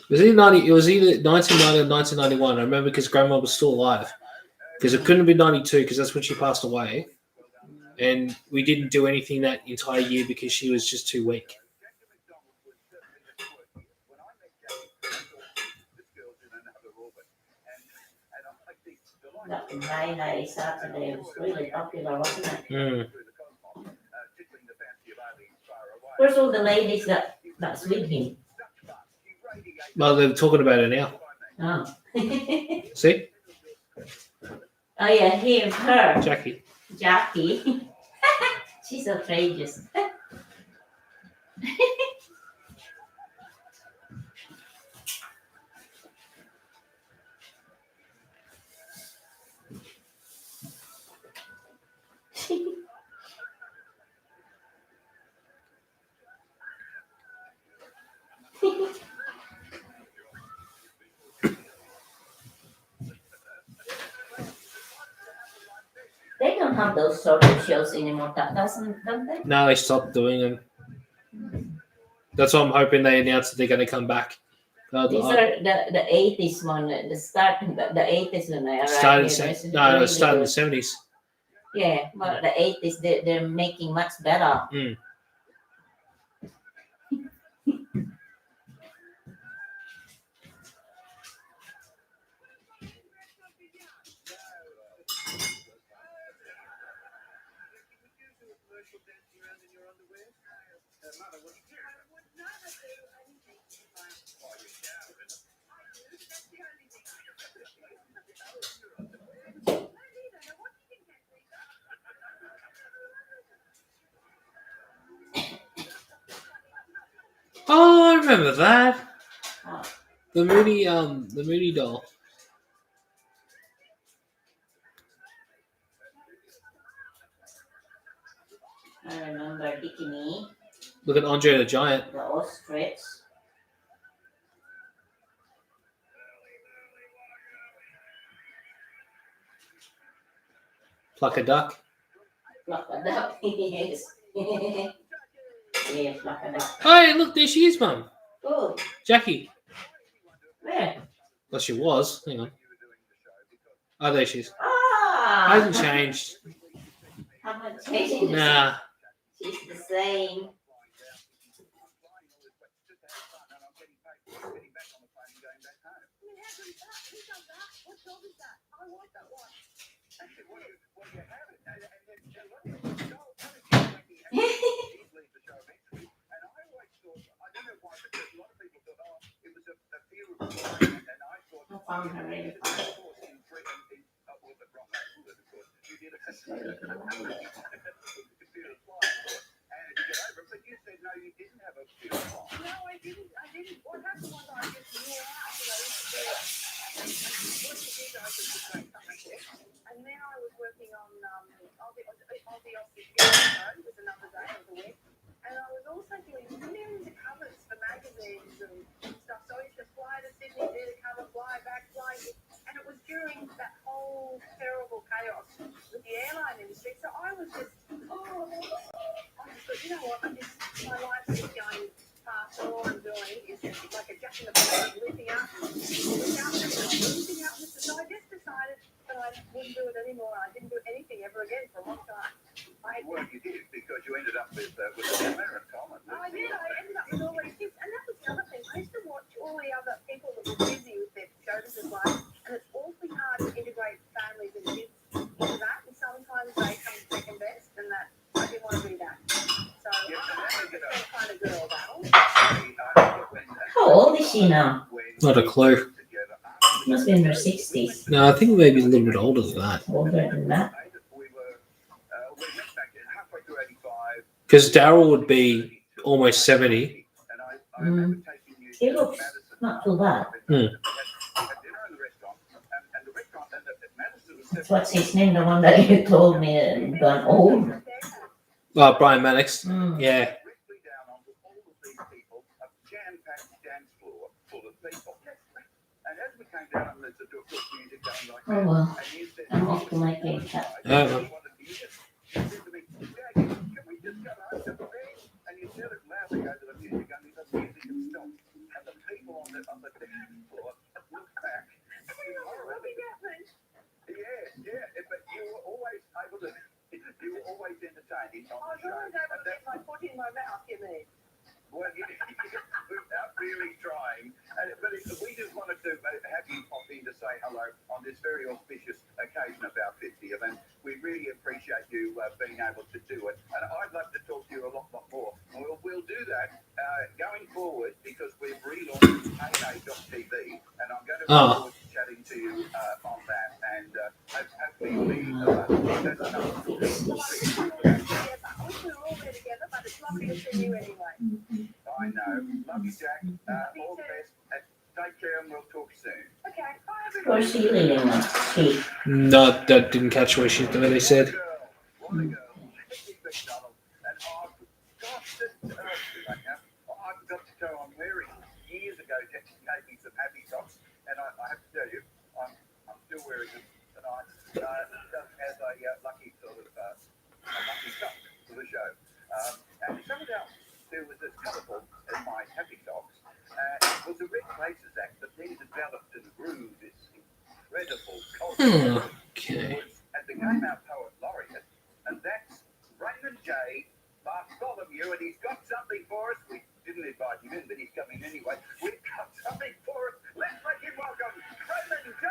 It was either 1990 or 1991. I remember because Grandma was still alive. Because it couldn't have been 92 because that's when she passed away. And we didn't do anything that entire year because she was just too weak. That Nine Saturday was really popular, wasn't it? Mm. Where's all the ladies that's with him? Well, they're talking about it now. Oh. See? Oh yeah, him, her. Jackie. Jackie. She's outrageous. They don't have those sort of shows anymore, don't they? No, they stopped doing them. That's why I'm hoping they announce that they're going to come back. These are the 80s one, the start, the 80s when they arrived. It started in the 70s. Yeah, but the 80s, they're making much better. Mm. Oh, I remember that. The Moody doll. I remember Bikini, Look at Andre the Giant. the ostrich. Pluck a Duck. Pluck a duck, yes. Yeah, pluck a duck. Hey, look, there she is, Mum. Oh, Jackie. where? Well, she was. Hang on. Oh, there she is. Ah, Hasn't changed. Haven't changed. Nah. She's the same. I found her really fun. No, I didn't. What happened was I just wore out, and then I was working on Aussie Oscar was another day of the week, and I was also doing millions of covers for magazines and stuff. So I used to fly to Sydney, do the cover, fly back, and it was during that whole terrible chaos with the airline industry. So I was just, I just thought, you know what, my life is going past, and all I'm doing is like a jack in the box, leaping out, so I just decided that I wouldn't do it anymore. I didn't do anything ever again for a long time. Well, you did because you ended up with the American Common. I did. I ended up with all these kids, and that was the other thing. I used to watch all the other people that were busy with their shows and life, and it's awfully hard to integrate families and kids into that. And sometimes they come second best, and that I didn't want to do that. So I'm the kind of girl How old is she now? Not a clue. She must be in her 60s. No, I think maybe a little bit older than that. Older than that. Because Daryl would be almost 70. Mm. He looks not too bad. What's his name? The one that you told me gone old. Brian Mannix. Mm. Yeah. Oh well. I'm off to my cake shop. You were always entertaining on I was the show. always able to get my foot in my mouth, you mean? Well, without really trying. But we just wanted to have you pop in to say hello on this very auspicious occasion of our 50th, and we really appreciate you being able to do it. And I'd love to talk to you a lot more. We'll do that going forward because we've relaunched Payday.tv, and I'm going to look forward to chatting to you on that. And hopefully that's enough. I wish we were all there together, but it's lovely to see you anyway. I know. Love you, Jack. All the best. And take care, and we'll talk soon. Okay, bye everybody. Where's she living now? She. No, that didn't catch where they said. I've got to go. I'm wearing years ago. Jack gave me some happy socks, and I have to tell you, I'm still wearing them tonight. As a lucky sort of lucky sock for the show. And something else who was as colourful as my happy socks was the Red Places Act that then developed and grew this incredible culture. Okay. And became our poet laureate, and that's Raymond J. Bartholomew, and he's got something for us. We didn't invite him in, but he's coming anyway. We've got something for us. Let's make him welcome Raymond J.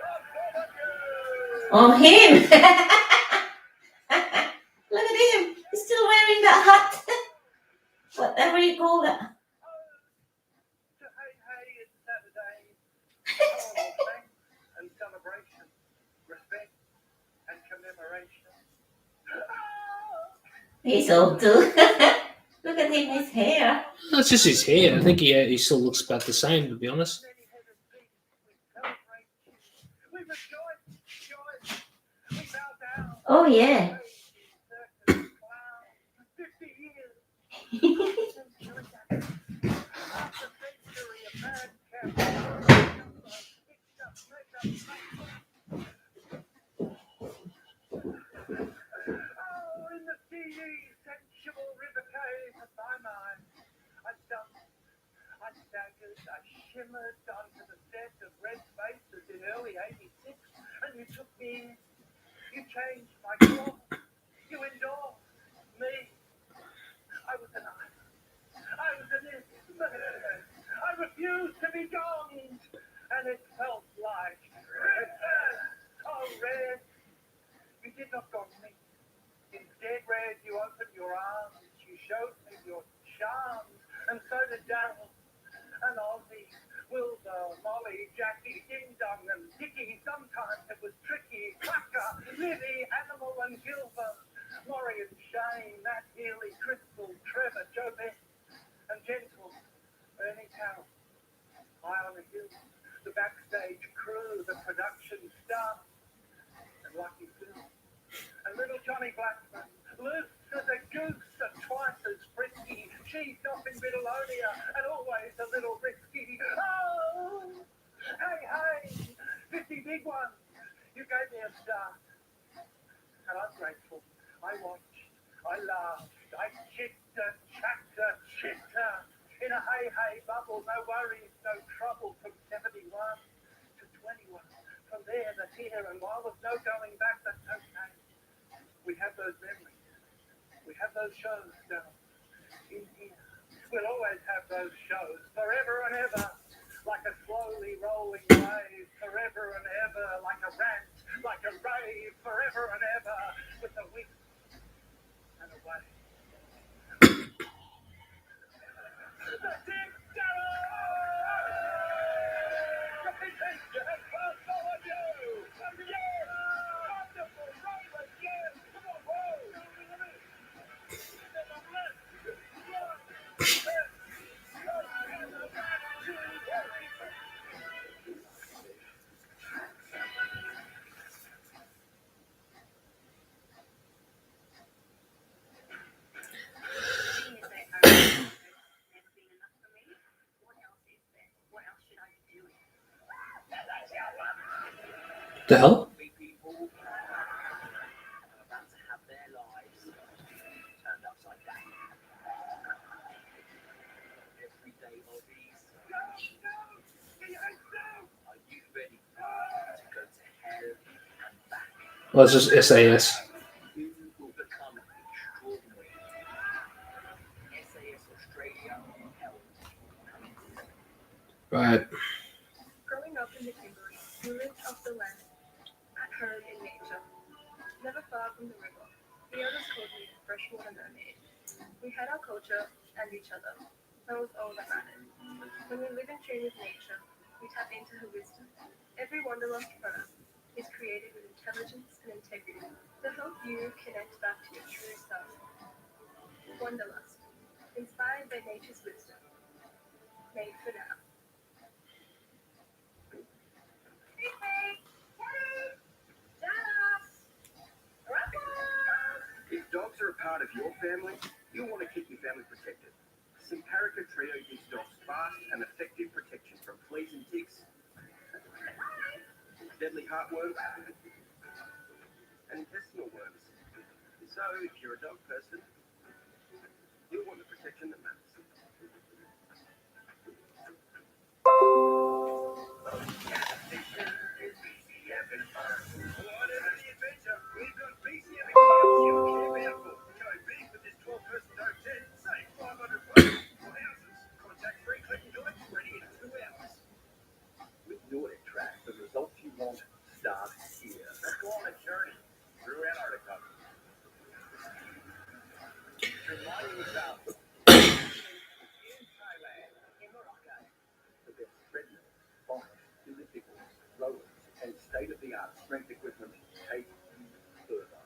Bartholomew. Oh, him! Look at him. He's still wearing that hat. Whatever you call that. Hey, it's Saturday. Thanks and celebration, respect and commemoration. He's old too. Look at him, his hair. That's just his hair. I think he still looks about the same, to be honest. Oh, yeah. Shimmered onto the set of Red Faces in early '86, and you took me change my clothes. You endure me. I was an I. I was an it. I refused to be gone. And it felt like red. Oh, red. You did not go me. Instead, Red, you opened your arms. You showed me your charms. And so did Daryl and Ozzy, Wilbur, Molly, Jackie, Ding Dong, and Dickie. Sometimes it was tricky. Clucker, Lily, Animal, and Gilbert. Laurie and Shane, Matt Healy, Crystal, Trevor, Joe Best, and Gentle, Ernie Carroll. High on the hill, the backstage crew, the production staff, and Lucky Phil. And little Johnny Blackman, loose as a goose and twice as frisky. She's nothing but Alonia and always a little risky. Oh, hey, 50 big ones. You gave me a start. And I'm grateful. I watched, I laughed, I chitter, chatter, chitter. In a hey bubble, no worries, no trouble. From 71 to 21. From there to here, and while there's no going back, that's okay. We have those memories. We have those shows down in here. We'll always have those shows forever and ever, like a slowly rolling wave, forever and ever, like a rant, like a rave, forever and ever, with a whip and a wave. That's it, Daryl! Reputation has passed over you! Yes! Wonderful, right again! Come on, whoa! The hell? People are about to have their lives turned upside down. Everyday hobbies. Are you ready to go to hell and back? Well, it's just SAS. You will become extraordinary. SAS Australia Hell. Right. Growing up in the Kimberley, we lived off the land, at home in nature, never far from the river. The others called me the freshwater mermaid. We had our culture and each other. That was all that mattered. When we live in tune with nature, we tap into her wisdom. Every Wanderlust product is created with intelligence and integrity to help you connect back to your true self. Wanderlust, inspired by nature's wisdom, made for now. If dogs are a part of your family, you'll want to keep your family protected. Simparica Trio gives dogs fast and effective protection from fleas and ticks, deadly heartworms, and intestinal worms. So, if you're a dog person, you'll want the protection that matters. Whatever the adventure, we've got BCM and calcium care mouthful. Go big with this 12-person dog tent. Save $500 for houses. Contact-free click and collect ready in 2 hours. With Nordic Track, the results you want start here. Let's go on a journey through Antarctica. Reminding yourself in Thailand, in Morocco, the best treadmill, bikes, ellipticals, rollers, and state-of-the-art strength equipment take you further.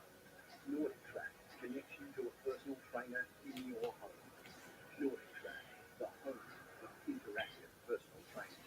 Nordic Track connects you to a personal trainer in your home. Nordic Track, the home of interactive personal training.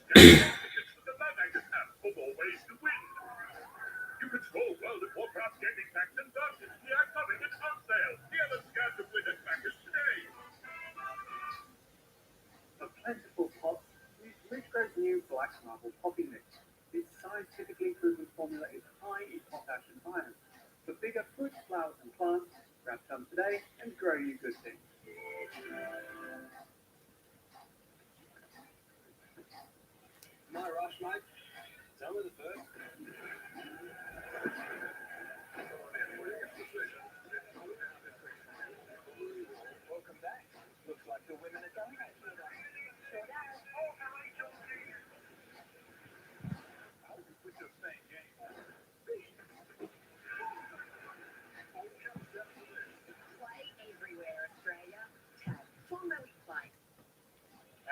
Tickets to the Madness app for more ways to win. You can scroll World of Warcraft gaming packs and vouchers. We are coming at on sale. Hear the scan to win at packers today. A plentiful pot with Richgro's new Black Marble Poppy Mix. Its scientifically proven formula is high in potash and iron. For bigger fruits, flowers, and plants, grab some today and grow you good things. My rush, mate. Tell me the first. Welcome back. Looks like the women are done. Play everywhere, Australia. Tag Formally Play.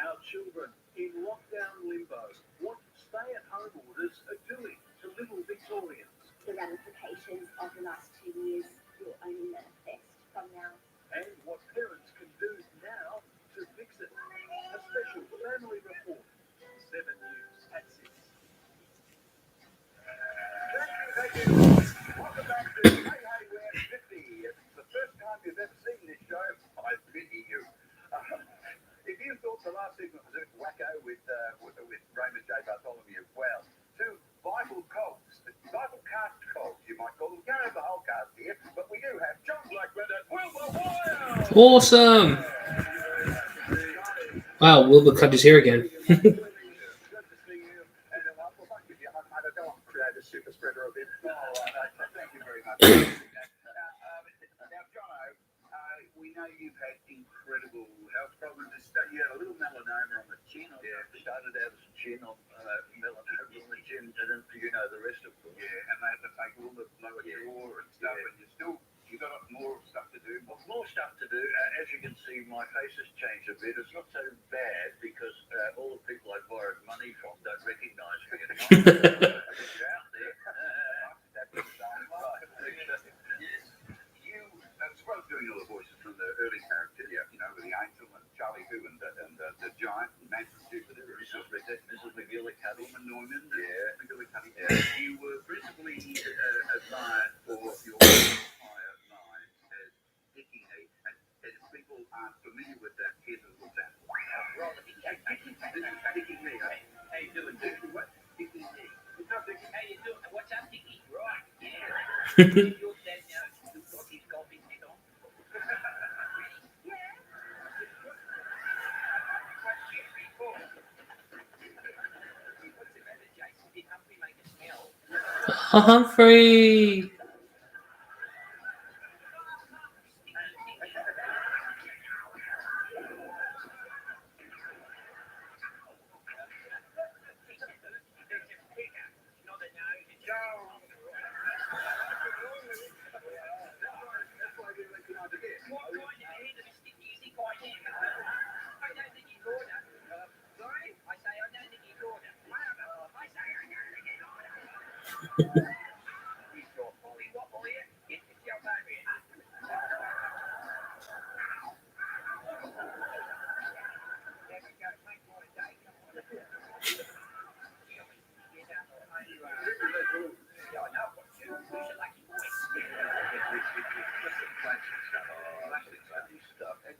Our children in lockdown limbo. What stay-at-home orders are doing to little Victorians. The ramifications of the last 2 years will only manifest from now. And what parents can do now to fix it. A special family report. 7 News at 6. Thank you. Welcome back to Hey Hey We're 50. If it's the first time you've ever seen this show, I pity you. If you thought the last segment was a bit wacko with Raymond J. Bartholomew, well, two Bible cogs, Bible cast cogs, you might call them. We don't have the whole cast here, but we do have John Blackwood and Wilbur Wire. Awesome! Wow, Wilbur cut his hair again. Good to see you. And well, thank you. I don't want to create a super spreader of it. No, thank you very much. Now, Jono, we know you've had incredible health problems. You had a little melanoma on the chin. Yeah, started out as a chin on melanoma on the chin, and then you know the rest of it. Yeah, and they had to take all the lower jaw and stuff, and you got more stuff to do. Well, more stuff to do. As you can see, my face has changed a bit. It's not so bad because all the people I borrowed money from don't recognise me anymore. You're out there. You, as well as doing all the voices from the early characters, you know, with the Angel and Charlie Who and the Giant and Manson Jupiter, Mrs. McGillicuddy, Norman, McGillicuddy. You were principally admired for your entire mind as Dickie Heath, and if people aren't familiar with that, here's a little sample. Dickie Heath. How you doing, Dickie? What? Dickie Heath. What's up, Dickie? How you doing? What's up, Dickie? Right, yeah. Your dad now got his golfing head on. Humphrey!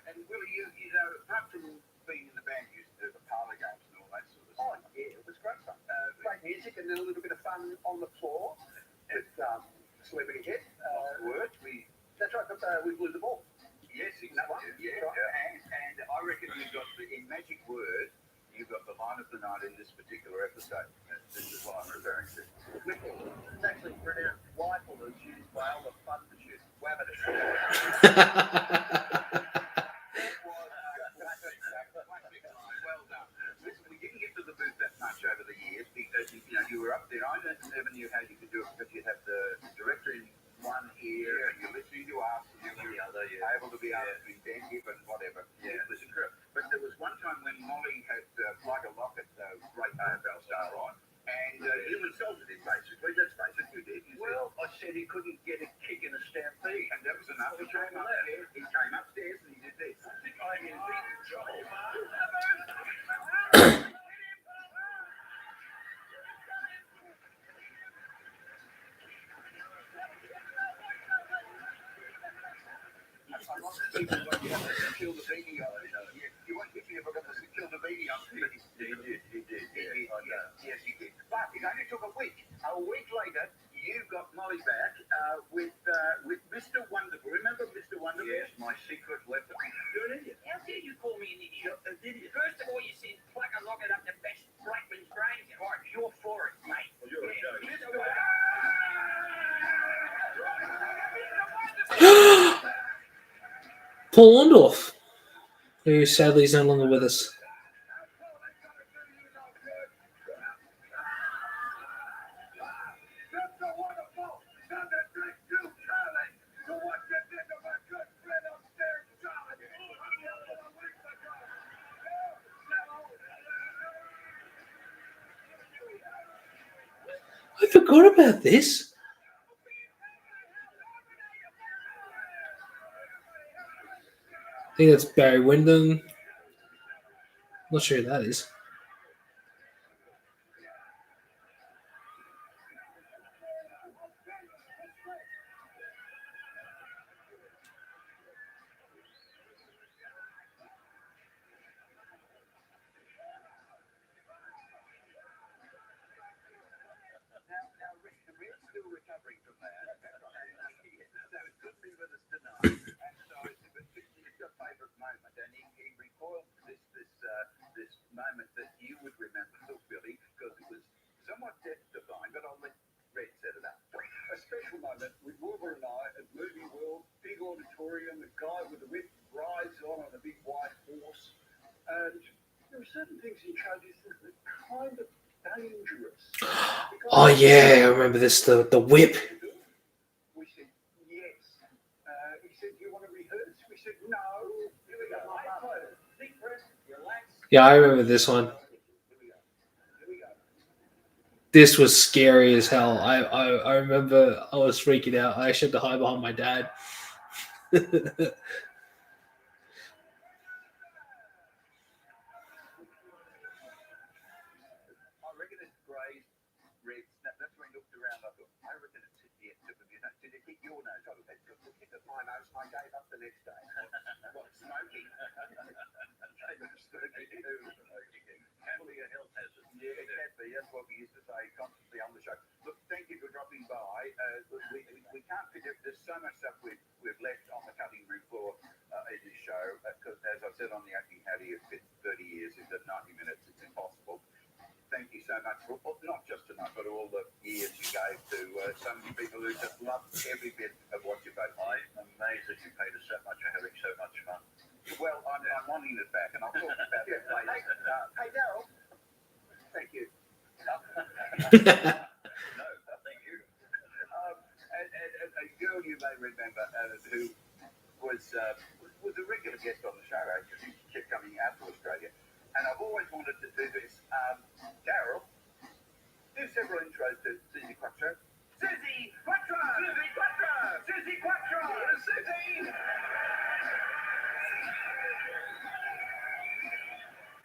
And Willie, you know, apart from being in the band, you used to do the parlour games and all that sort of stuff. Oh, yeah, it was great fun. Great music and then a little bit of fun on the floor with Celebrity Hit. Word, that's right, but we blew the ball. Yes, exactly. Yeah. And I reckon you got in Magic Word, you got the line of the night in this particular episode. This is what I'm referring to. Whipple. It's actually pronounced Whipple, as used by all the fun to shoot Wabbit. Well done. Listen, we didn't get to the booth that much over the years because you were up there. I never knew how you could do it because you'd have the director in one ear and you're listening to us and you're able to be inventive and whatever. Yeah, it was a trip. But there was one time when Molly had Plugger Lockett, great AFL star, on, and you insulted him basically. That's basically what you did. Well, I said he couldn't get a kick in a stampede, and that was enough. He came upstairs and he did this. I think I did a big job. not secret what you have to secure the beanie on. You won't hit me if I got to secure the beanie on. He did. Yes, he did. But it only took a week. A week later, you got Molly back with Mr. Wonderful. Remember Mr. Wonderful? Yes, my secret weapon. You're an idiot. How dare you call me an idiot? An idiot. First of all, you said pluck a locket up the best brakeman's brains. Right, you're for it, mate. Well, you're a joke. Paul Orndorff, who sadly is no longer with us. I forgot about this. I think that's Barry Windham. Not sure who that is. Now, Rick's still recovering from that. So it couldn't be with us tonight. And so it's your favourite moment, and he recoiled this moment that you would remember, too, Billy, because it was somewhat death-defying, but I'll let Red set it up. A special moment with Wilbur and I at Movie World, big auditorium, the guy with the whip rides on a big white horse, and there are certain things in show business that kind of dangerous. Oh yeah, I remember this. The whip. We said yes. He said, "Do you want to rehearse?" We said, "No." Here we go. Deep breath, relax. Yeah, I remember this one. Here we go. This was scary as hell. I remember I was freaking out. I actually had to hide behind my dad. I reckon it's grey, red. That's when he looked around. I thought, I reckon it's hit the tip of your nose. Did it hit your nose? I thought, it hit at my nose. I gave up the next day. What, smoking? Can be a health hazard. Yeah, it can be. That's what we used to say constantly on the show. Look, thank you for dropping by. We can't forget there's so much stuff we've left on the cutting room floor in this show. Because as I said on the opening, how do you fit 30 years into 90 minutes? It's impossible. Thank you so much for not just tonight, but all the years you gave to so many people who just loved every bit of what you both did. I'm amazed that you paid us so much for having so much fun. Well, I'm wanting it back, and I'll talk about it later. Hey, Daryl. Thank you. No, thank you. And a girl you may remember who was a regular guest on the show, actually. She kept coming out to Australia. And I've always wanted to do this. Daryl, do several intros to Susie Quattro. Susie Quattro! Susie Quattro! Susie Quattro! Susie!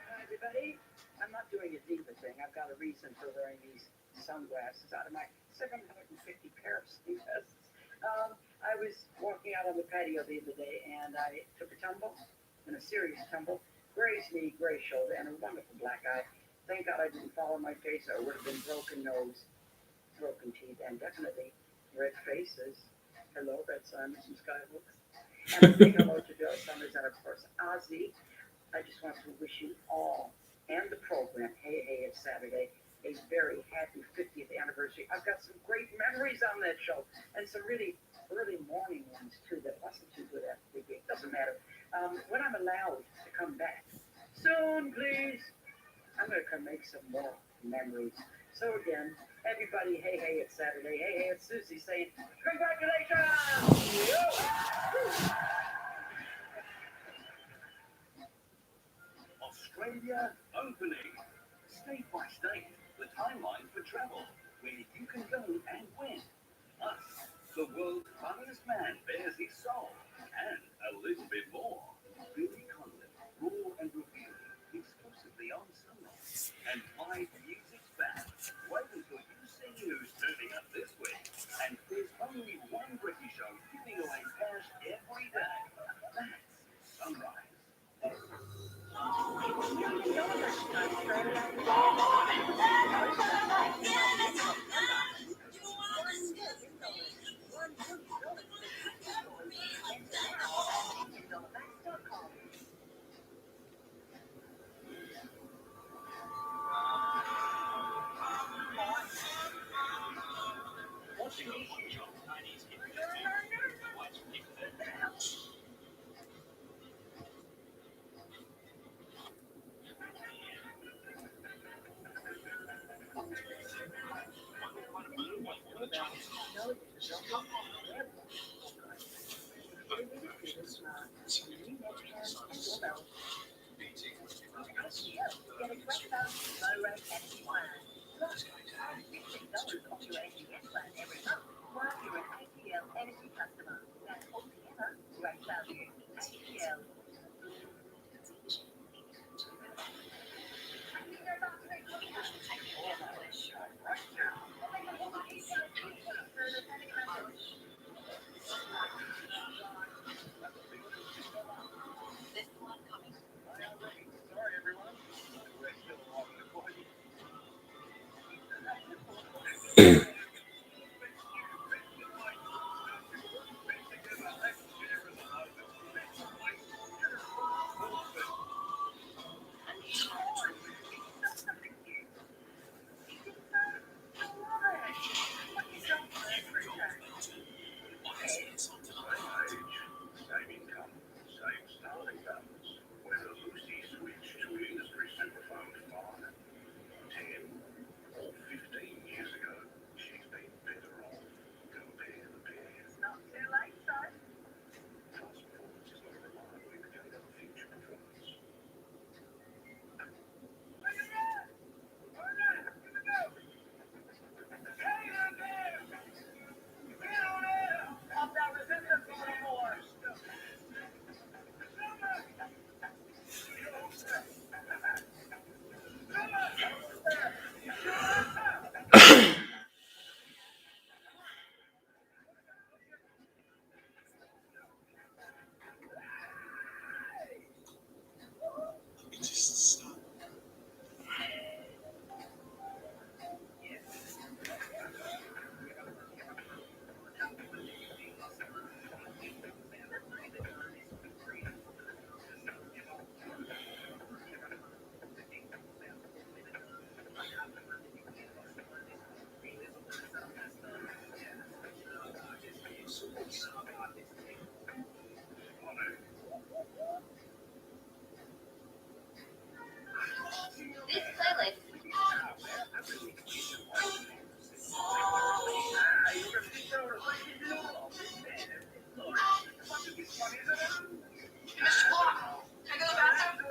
Hi, everybody. I'm not doing a diva thing. I've got a reason for wearing these sunglasses out of my 750 pair of sunglasses. I was walking out on the patio the other day, and I took a tumble, and a serious tumble. Gray knee, gray shoulder, and a wonderful black eye. Thank God I didn't fall on my face, or it would have been broken nose, broken teeth, and definitely red faces. Hello, Red Simons and Skyhooks. And a big hello to Bill Summers and, of course, Ozzy. I just want to wish you all and the program, Hey, Hey, It's Saturday, a very happy 50th anniversary. I've got some great memories on that show, and some really early morning ones, too, that wasn't too good after the gig. Doesn't matter. When I'm allowed to come back, soon, please, I'm going to come make some more memories. So again, everybody, hey, hey, it's Saturday. Hey, hey, it's Susie saying, congratulations! Australia opening. State by state, the timeline for travel, where you can go and win. Plus, the world's funniest man bears his soul, and a little bit more. Billy Conlon, raw and revealing, exclusively on Sunrise. And live music's back. Wait until you see who's turning up this week. And there's only one British show giving away cash every day. Get a great value low-rate energy plan. Plus, $15 off your AGS plan every month while you're an APL Energy customer. That's altogether great value. APL. Sorry, everyone. We're still alive and recording. Same income, same starting balance. Whether Lucy switched to industry superfund 5, 10, or 15 years ago, she's been better off. Compare the pairs. Not too late, son. Past performance is not a reliable indicator of future performance. Pop that resistance a little more. Just stop. This playlist. Mr. Block, can I go to the bathroom?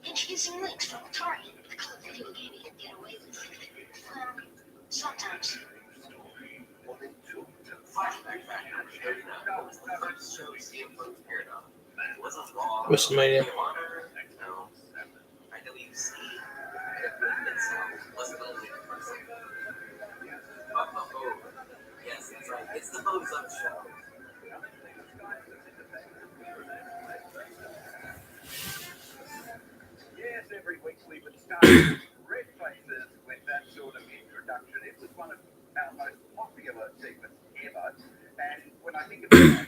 Introducing links from Atari, the club video game you can get away with. Sometimes. WrestleMania. Yes, that's right. It's the Bones Up Show. Yes, every week we've been starting Red Faces with that sort of introduction. It was one of our most popular segments ever. And when I think of it,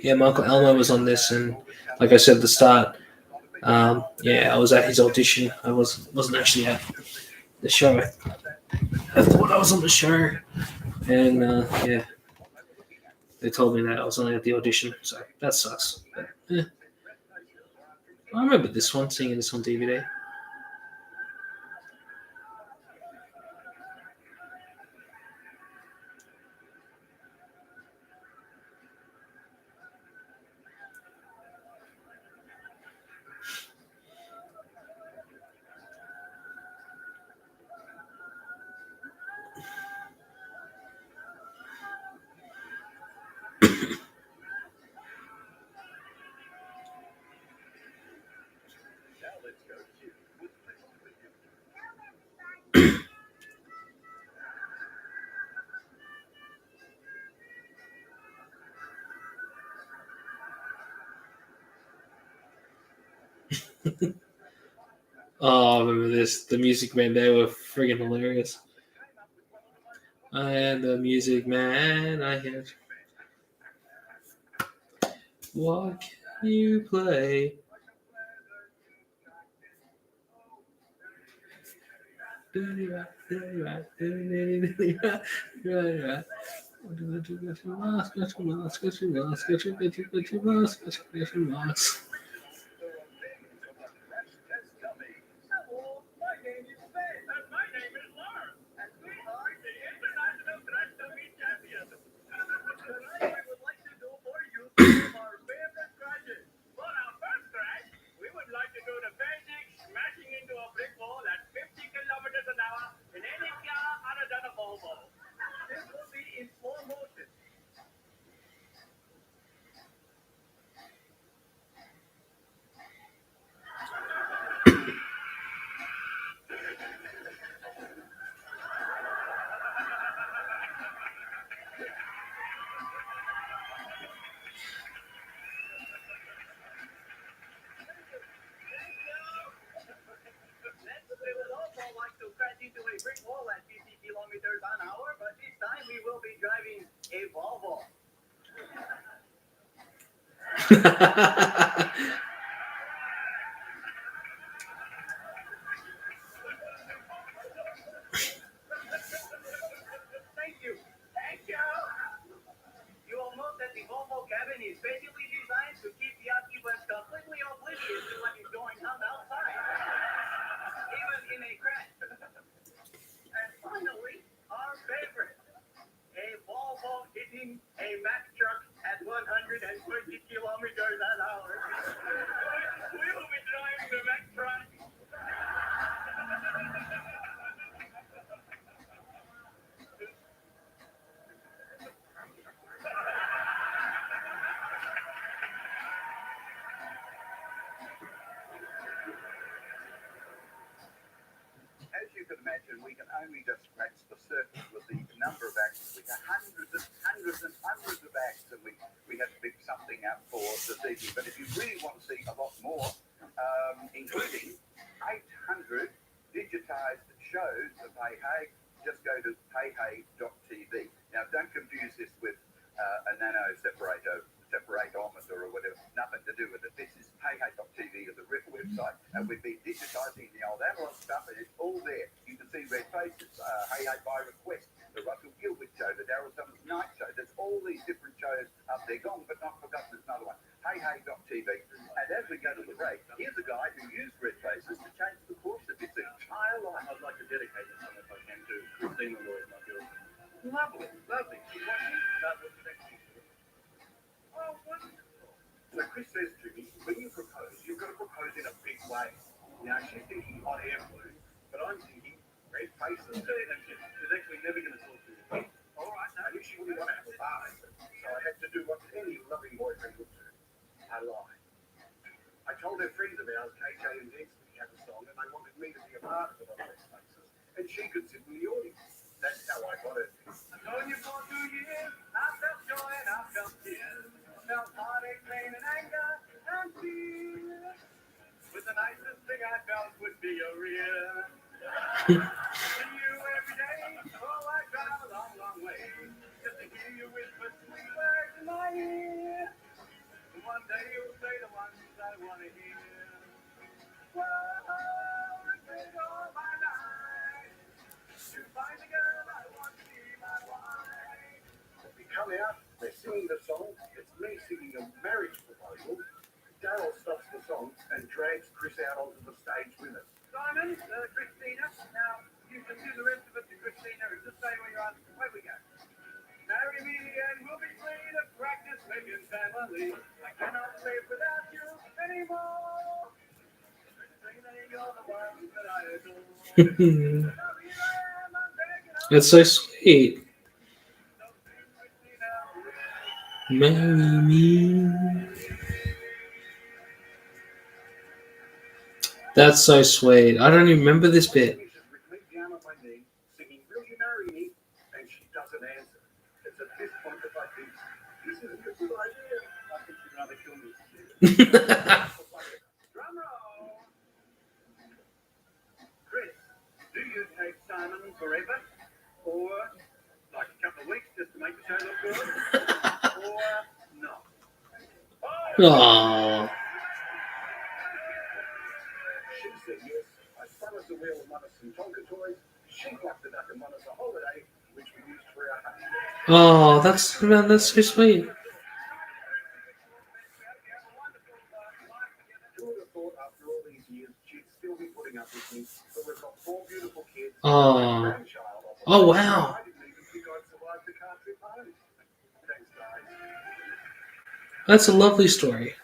Yeah, Michael Elmo was on this, and like I said at the start, yeah, I was at his audition. I wasn't actually at the show. I thought I was on the show, and yeah, they told me that I was only at the audition, so that sucks. But, yeah. I remember this one, seeing this on DVD. now let's go to Oh, I remember this. The Music Man, they were friggin' hilarious. I am the Music Man. I had. What can you play? dirty rat, dirty rat, dirty rat, dirty rat. Hello, my name is Ben. And my name is Lars. And we are the International Crash Dummy Champions. Tonight we would like to do for you some of our favorite crashes. For our first crash, we would like to do the basic smashing into a brick wall at 50 kilometers an hour in any car other than a Volvo. This will be in slow motion. Next, we would also like to crash into a brick wall at 50 kilometers an hour, but this time we will be driving a Volvo. Thank you. Thank you. You will note that the Volvo cabin is basically designed to keep the occupants completely oblivious to what is going on outside, even in a crash. And finally, our favorite, a Volvo hitting a Mack truck at 120 kilometers an hour. We will be driving the Mack truck. As you can imagine, we can only just scratch the surface with the number of acts. We have hundreds and hundreds of acts, and we have to pick something out for this evening. But if you really want to see a lot more, including 800 digitized shows of Hey Hey, just go to heyhey.tv. Now, don't confuse this with a nano separatometer or whatever. Nothing to do with it. This is heyhey.tv, the website, and we've been digitizing the old analog stuff, and it's all there. You can see Red Faces, Hey Hey by Request, the Russell Gilbert Show, the Daryl Summers Night Show. There's all these different shows up there. Gone but not forgotten. There's another one. Heyhey.tv. And as we go to the break, here's a guy who used Red Faces to change the course of his entire life. I'd like to dedicate this song, if I can, to Christina Lloyd, my girlfriend. Lovely, lovely. She's watching. That's what she's actually doing. Oh, wonderful. So Chris says to me, when you propose, you've got to propose in a big way. Now, she's thinking hot air balloon, but I'm thinking Red Faces. And she's actually never going to talk to me. All right, no, she wouldn't want to have a party. So I had to do what any loving boyfriend would do. I lied. I told her friends of ours, KJ and Dexter, had a song, and they wanted me to be a part of it on Red Faces. And she could sit in the audience. That's how I got it. I've known you for 2 years. I've felt joy and I've felt tears. Felt heartache, pain, and anger, and fear. But the nicest thing I felt would be a rear. And you every day, oh, I drive a long, long way. Just to hear you whisper sweet words in my ear. And one day you'll say the ones I want to hear. Whoa, it's been all my life to find a girl I want to be my wife. We come out, they're singing the song. It's me singing a marriage proposal. Daryl stops the song and drags Chris out onto the stage with us. Simon, Christina, now you can do the rest of it to Christina and just say when you're on. Where we go? Marry me and we'll be free to practice making family. I cannot live without you anymore. Christina, you're the one that I adore. That's so sweet. Marry me. That's so sweet. I don't even remember this bit. She's with me down on my knee, singing, "Will you marry me?" And she doesn't answer. It's at this point that I think, this is a good idea. I think she'd rather kill me. Drum roll. Chris, do you take Simon forever? Or like a couple of weeks just to make the show look good? Or not? Aww. She said yes. I spun us a wheel and won us some Tonka toys. She plucked a duck and won us a holiday, which we used for our honeymoon. Oh, that's so sweet. Who would have thought after all these years she'd still be putting up with me? But we've got 4 beautiful kids. Oh. Grandchild of them. Oh, wow. I didn't even think I'd survive the car trip home. Thanks, guys. That's a lovely story.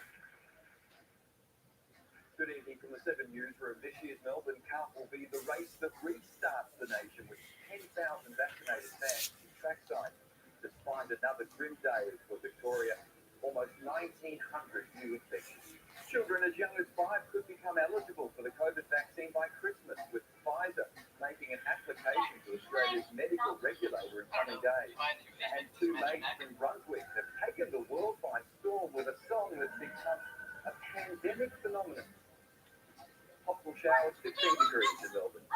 Good evening from the 7 Newsroom. This year's Melbourne Cup will be the race that restarts the nation with 10,000 vaccinated fans in trackside. Despite another grim day for Victoria, almost 1,900 new infections. Children as young as 5 could become eligible for the COVID vaccine by Christmas, with Pfizer making an application to Australia's medical regulator in coming days. And 2 mates from Brunswick have taken the world by storm with a song that's become a pandemic phenomenon. Possible showers, 15 degrees in Melbourne.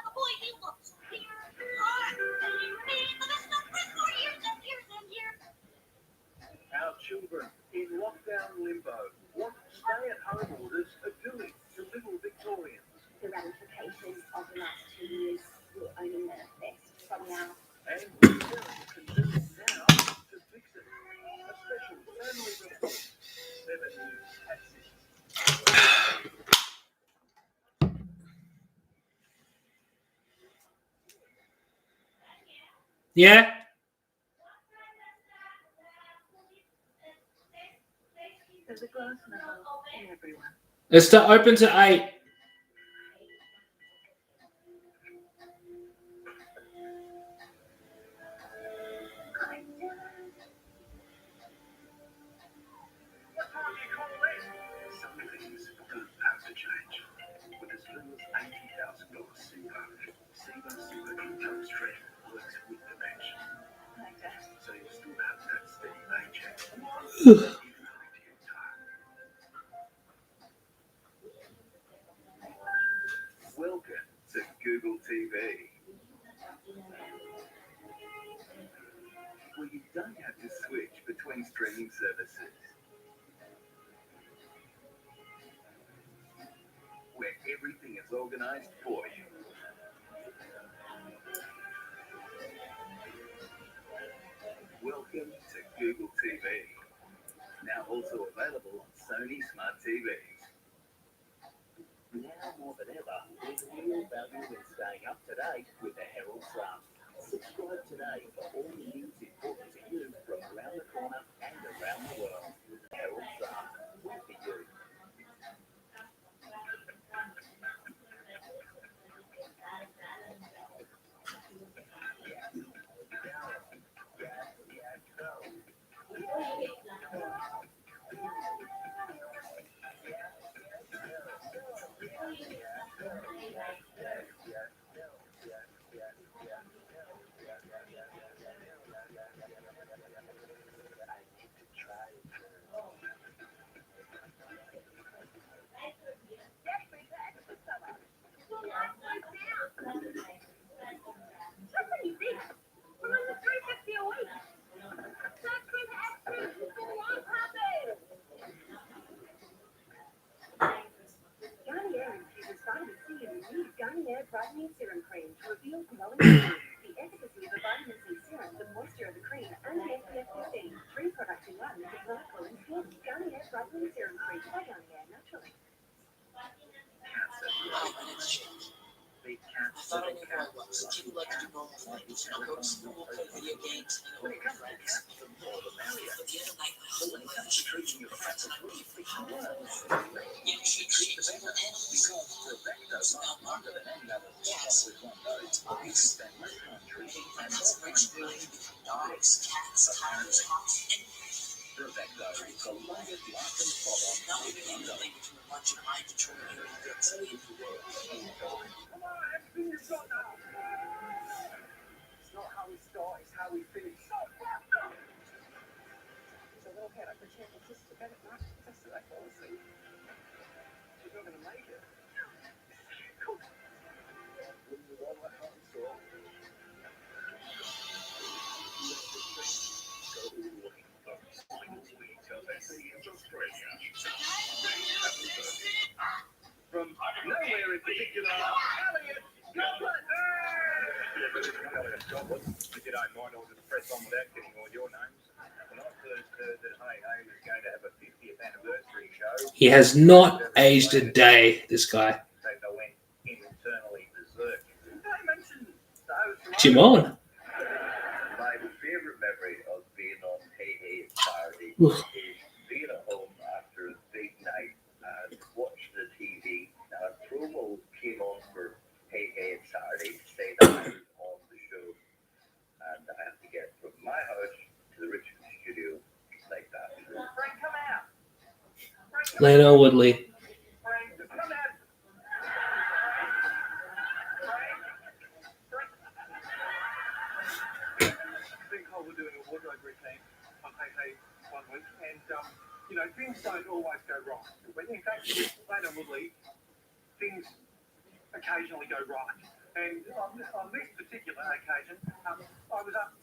Our children in lockdown limbo. What stay-at-home orders are doing to little Victorians. The ramifications of the last 2 years will only manifest from now. And what parents can do now to fix it. A special family report. 7 News at 6. Yeah? There's a glass now in everyone. It's open to 8. Some things don't have to change. With as little as $80,000 Super Income Stream works with the pension. Like that. So you still have that steady paycheck. Even after you retire. Welcome to Google TV. Where you don't have to switch between streaming services. Where everything is organized for you. Welcome to Google TV. Now also available on Sony Smart TVs. Now more than ever, there's real value in staying up to date with the Herald Sun. Subscribe today for all the news important to you from around the corner and around the world. Herald Sun, we're for you. Garnier infuses vitamin C in the new Garnier Brightening Serum Cream to reveal glowing skin. The efficacy of the vitamin C serum, the moisture of the cream, and the SPF 15. 3 products in 1 that develop glowing skin. Garnier Brightening Serum Cream by Garnier Naturally. I thought I knew who I was. A kid who likes to do normal things. Go to school, play video games, hang out with friends. But the other night, my whole life was changing. My friends and I were free from work. Yeah, she was an animal. It's about market. Yes. It's always drinking and it's rich really become dogs, cats, tigers, hawks, and now we begin to link between a bunch of mind-controlling human goods and the world. It's not how we start, it's how we finish. So well had I pretend it's just a better night just so I fall asleep. She's not going to make it. From nowhere in particular, Elliot Gilbert! If you don't mind, I'll just press on without getting all your names. When I first heard that Hey Hey was going to have a 50th anniversary show, He has not aged a day, this guy. they went internally berserk. They mentioned those. Jim on. My favorite memory of being on Hey Hey Saturday Oof. is being at home after a big night and watching the TV. Now, a promo came on for Hey Hey Saturday, stayed on the show, and I had to get from my house to the Richmond studio like that. Frank, come out. Leno Woodley. Frank, come out. Big Cole were doing a wardrobe routine on Hey Hey one week, and things don't always go wrong. But in fact, with Leno Woodley, things occasionally go right. And on this particular occasion, I was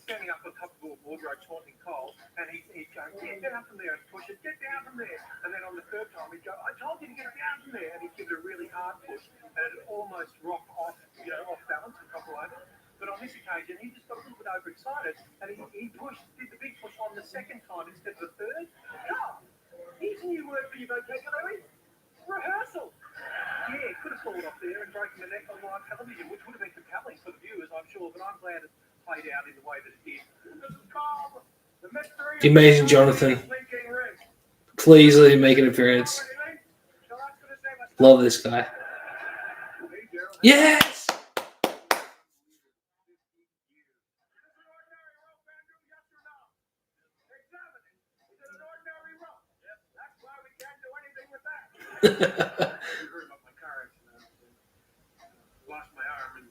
standing up on top of a wardrobe taunting Cole, and he'd go, get up from there and push it, get down from there. And then on the third time, he'd go, I told you to get down from there. And he'd give it a really hard push, and it'd almost rock off, off balance and topple over. But on this occasion, he just got a little bit overexcited, and he did the big push on the second time instead of the third. Come, here's a new word for your vocabulary: rehearsal. Yeah, could have fallen off there and broken the neck on live television, which would have been compelling for the viewers, I'm sure, but I'm glad it played out in the way that it did. This is Carl, the mystery The amazing Jonathan. Please let him make an appearance. Love this guy. Yes! Lost my arm and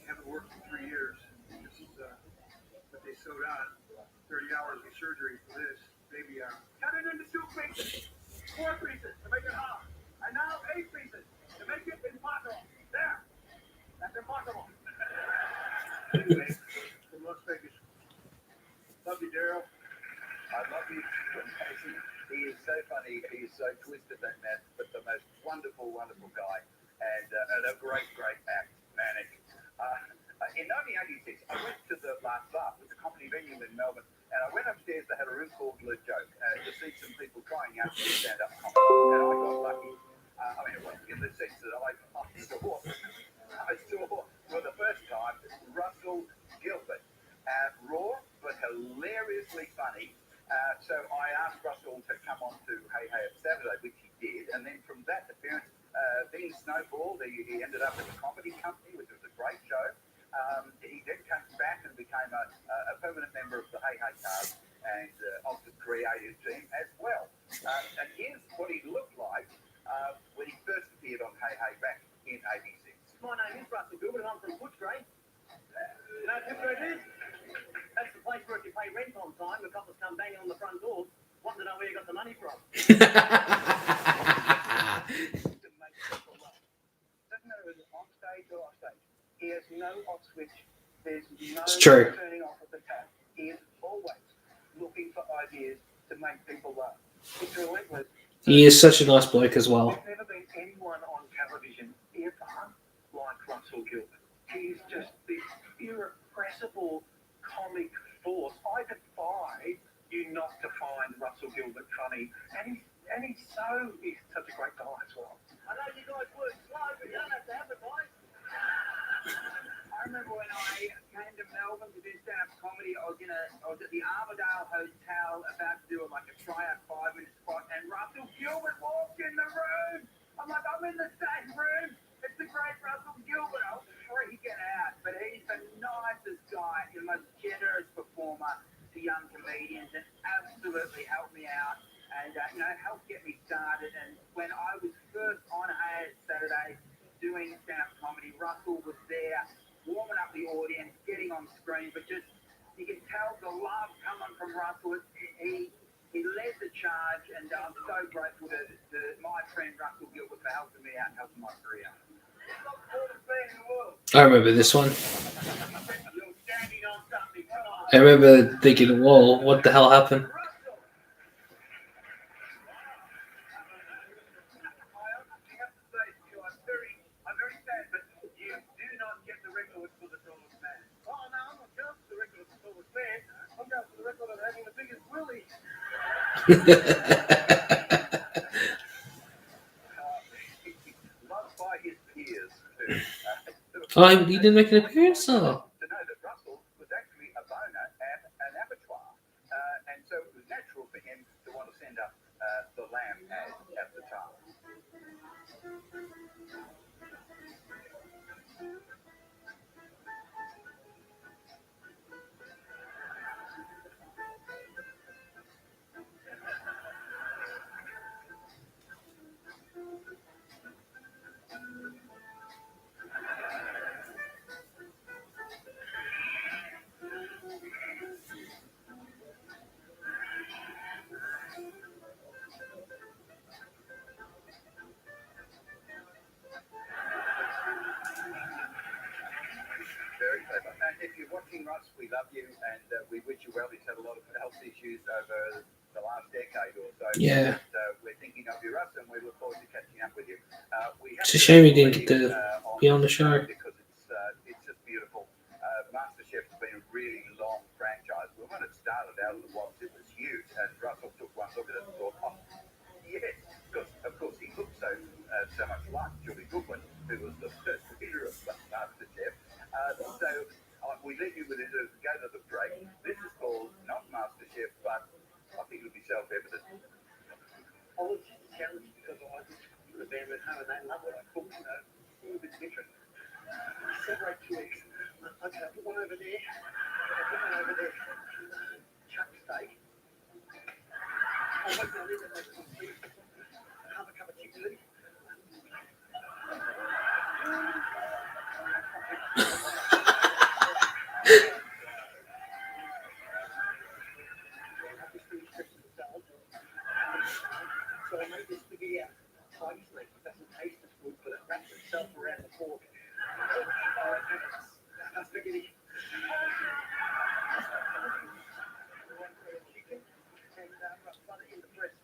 haven't worked in 3 years. This is what they sewed on. 30 hours of surgery for this baby arm. Cut it into 2 pieces. 4 pieces to make it hard. And now 8 pieces to make it impossible. There. That's impossible. Anyway, from Las Vegas. Love you, Daryl. I love you. He is so funny. He is so twisted, that man, but the most wonderful, wonderful guy, and a great, great act, Manic. In 1986, I went to the Last Laugh, with the comedy venue in Melbourne, and I went upstairs. They had a room called Le Joke to see some people trying out to do stand-up comedy, and I got lucky. It wasn't in the sense that I saw for the first time Russell Gilbert, raw but hilariously funny. So I asked Russell to come on to Hey Hey at Saturday, which he did, and then from that appearance, being snowballed, he ended up at the Comedy Company, which was a great show. He then came back and became a permanent member of the Hey Hey cast and of the creative team as well. And here's what he looked like when he first appeared on Hey Hey back in '86. My name is Russell Gilbert, and I'm from Footscray. You know what Footscray is? That's the place where if you pay rent on time, the coppers come banging on the front door, wanting to know where you got the money from. Doesn't matter whether it's on stage or off stage. He has no off switch. There's no It's true. turning off of the tap. He is always looking for ideas to make people laugh. It's relentless. He is such a nice bloke as well. There's never been anyone on television ever like Russell Gilbert. He's just this irrepressible comic force. I defy you not to find Russell Gilbert funny, and he's such a great guy as well. I know you guys work slow, but you don't have to advertise. I remember when I came to Melbourne to do stand-up comedy, I was at the Armadale Hotel about to do a tryout 5-minute spot, and Russell Gilbert walked in the room. I'm like, I'm in the same room. It's the great Russell Gilbert. I was freaking out, but he's the nicest guy, the most generous performer to young comedians, and absolutely helped me out and helped get me started. And when I was first on Hey Saturday doing stand-up comedy, Russell was there, warming up the audience, getting on screen, but just you can tell the love coming from Russell. He led the charge, and I'm so grateful to my friend Russell Gilbert for helping me out and helping my career. I remember this one. I remember thinking, whoa, what the hell happened? I'm Loved by his peers too. Oh, he didn't make an appearance. Oh. To know that Russell was actually a boner at an abattoir, and so it was natural for him to want to send up the lamb ad at the time. Very clever. And if you're watching Russ, we love you and we wish you well. He's had a lot of health issues over the last decade or so. Yeah. But, we're thinking of you, Russ, and we look forward to catching up with you. It's a shame he didn't get to be on the show. Because it's just beautiful. MasterChef's been a really long franchise. When it started out, it was huge. And Russell took one look at it and thought, oh, yes. Because, of course, he looked so much like Julie Goodwin, who was the first leader of MasterChef. So we leave you with it as we go to the break. This is called not MasterChef, but I think it'll be self-evident. I was just challenged because I was with a band at home and they love what I cook, you know, a little bit different. Separate two eggs. Okay, I put one over there. I put one over there. Chuck steak. I'll wait till I leave it like some tea. Half a cup of chicken. So I made this spaghetti out of tiger snake. It doesn't taste as good, but it wraps itself around the fork. That's spaghetti. Chicken and butter in the breast.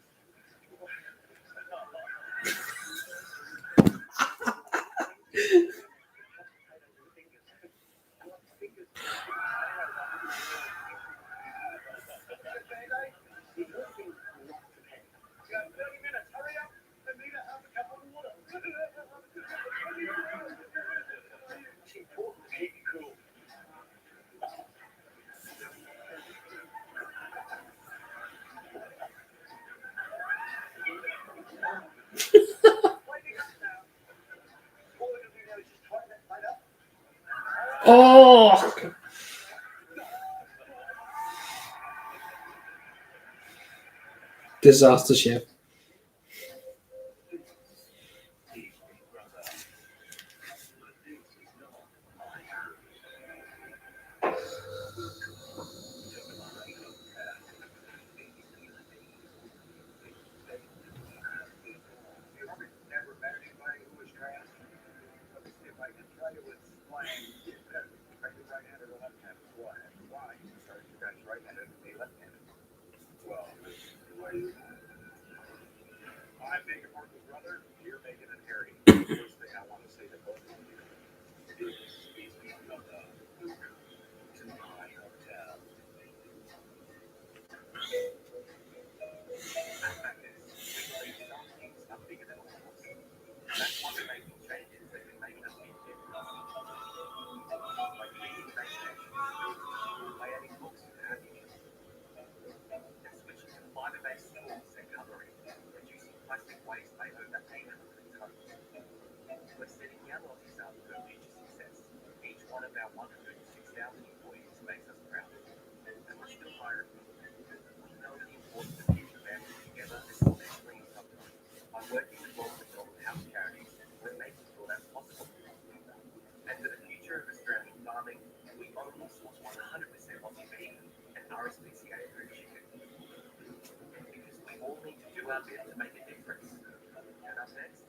It's important to keep you cool. Oh! Disaster Chef. Never met anybody who was trans. Let me see if I can tell you what's playing. Are you right-handed or left-handed? Why? So you guys right-handed and me left-handed. Well, I beg your pardon, brother. You're making it hairy. First thing I want to say to both of you is speaking of the Luke to my hotel. Something in the that's one of the making changes that can make us be different. Like making vaccinations, by adding books to packages, and switching to fiber-based tools and cutlery, reducing plastic waste by over 800 tons. We're setting young Aussies up for future success. Each one of our 106,000 employees makes us proud. And we're still hiring. We know the importance of keeping families together, especially in tough times. I'm working with local Golden House charities. We're making sure that's possible. And for the future of Australian farming, we only source 100% Aussie beef and RSPCA approved chicken. Because we all need to do our bit to make a difference. And up next,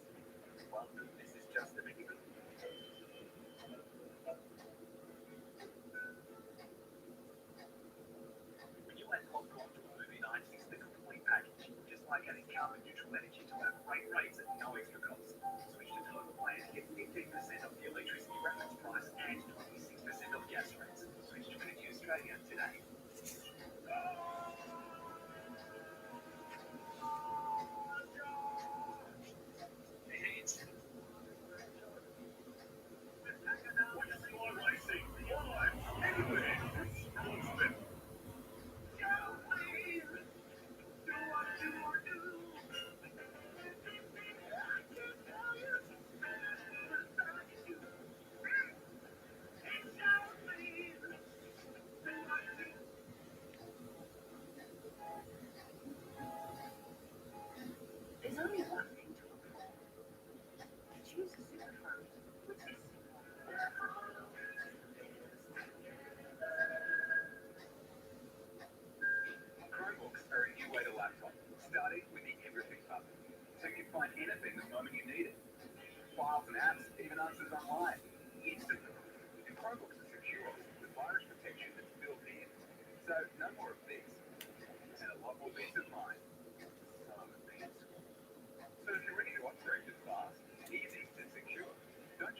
well, this is just the beginning. When you add popcorn to a movie night, it's the complete package. Just like adding carbon neutral energy to our great rates at no extra cost. Switch to Total Plan and get 15% off the electricity reference price and 26% off gas rates. Switch to Energy Australia today.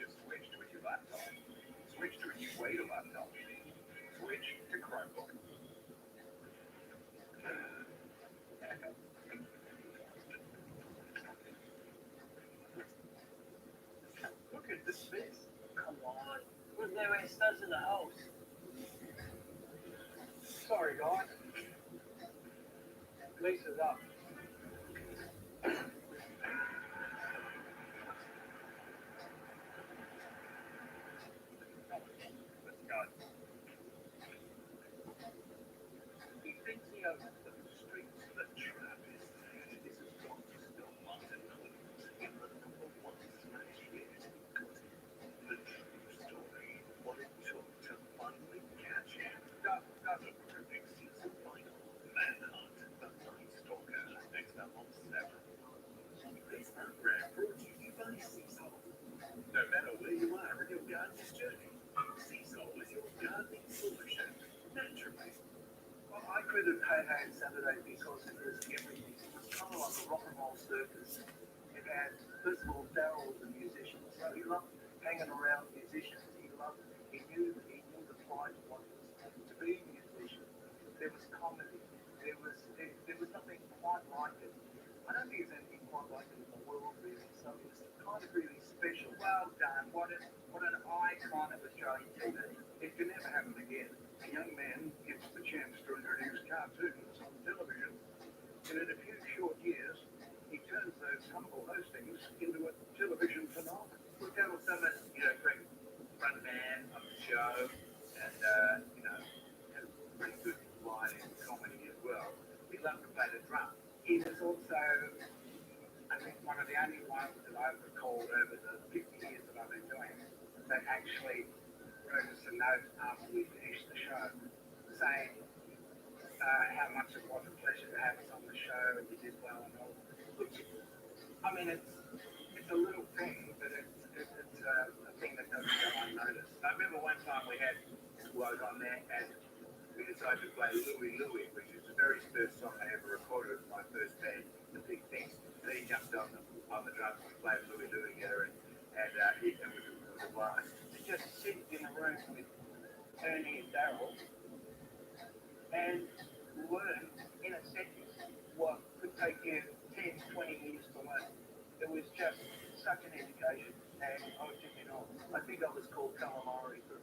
just switch to a new laptop. Switch to a new way to laptop. Switch to Chromebook. Look at this space. Come on. Wasn't there any studs in the house? Sorry, guys. Lisa's up. Let's go. He thinks he owns the streets. The trap is this has got to stop Martin Collins in the number one smash hit. The true story, what it took to finally catch him. Doesn't predict season final. Manhunt, the Night Stalker, next up on 7. This program brought to you by Cecil. No matter where you are in your gardening journey, Cecil is your gardening solution. Naturally. Well, I created Hey Hey Saturday because it was everything. It was kind of like a rock and roll circus. It had, first of all, Daryl was a musician, so he loved hanging around musicians. He knew the plight of what it was to be a musician. There was comedy. There was nothing quite like it. I don't think there's anything quite like it in the world, really. So it was kind of really special. Well done. What an icon of Australian TV. It can never happen again. A young man gets the chance to introduce cartoons on television, and in a few short years, he turns those humble hostings into a television phenomenon. Well, Daryl Summers, great front man of the show, and, has pretty good line in comedy as well. He loved to play the drum. He was also, I think, one of the only ones that I've recalled over the 50 years that I've been doing it that actually wrote us a note after we finished the show saying how much it was a pleasure to have us on the show and you did well and all. Look, I mean, it's a little thing, but it's a thing that doesn't go unnoticed. I remember one time we had Squad on there and we decided to play Louie Louie, which is the very first song I ever recorded with my first band, The Big Things. Then he jumped on the drums and we played Louie Louie together and it was a blast. To just sit in a room with Ernie and Daryl and learn in a second what could take you 10, 20 years to learn. It was just such an education, and I was just, I think I was called calamari for,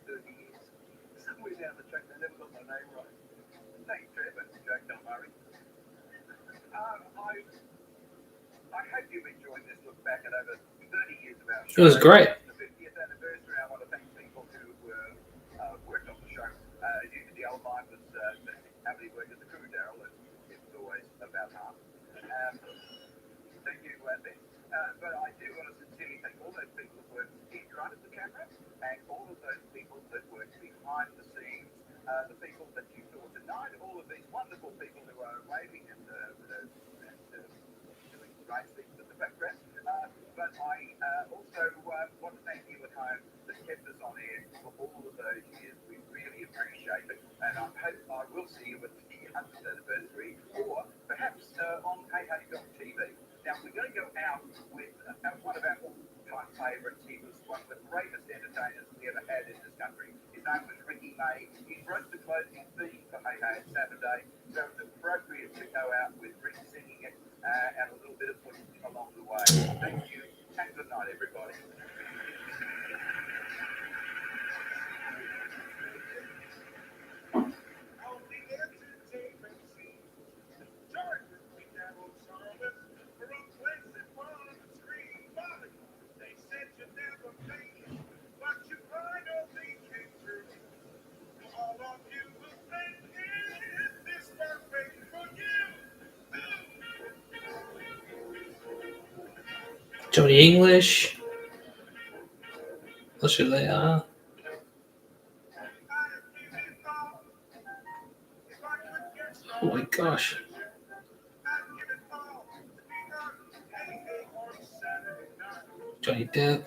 30 years. Somewhere down the track, they never got my name right. Thanks, Trevor, Jack Calamari. I hope you've enjoyed this look back at over 30 years of our show. It was great. The 50th anniversary, I want to thank people who worked on the show. The old line was how many worked at the crew, Daryl, and it was always about half. Thank you, Ben. But I do want to sincerely thank all those people who worked in front of the camera and all of those people that worked behind the scenes, the people that you saw tonight, all of these wonderful people who are waving and doing great things in the background. But I also want to thank you at home that kept us on air for all of those years. We really appreciate it. And I hope I will see you at the 100th anniversary or perhaps on HeyHey.tv. Now, we're going to go out with one of our all-time favourites. He was one of the greatest entertainers we ever had in this country. His name was Ricky May. He wrote the closing theme for Hey Hey Saturday, so it's appropriate to go out with Rick singing it and a little bit of pudding along the way. Thank you, and good night, everybody. Johnny English. Not sure they are. Oh my gosh. Johnny Depp.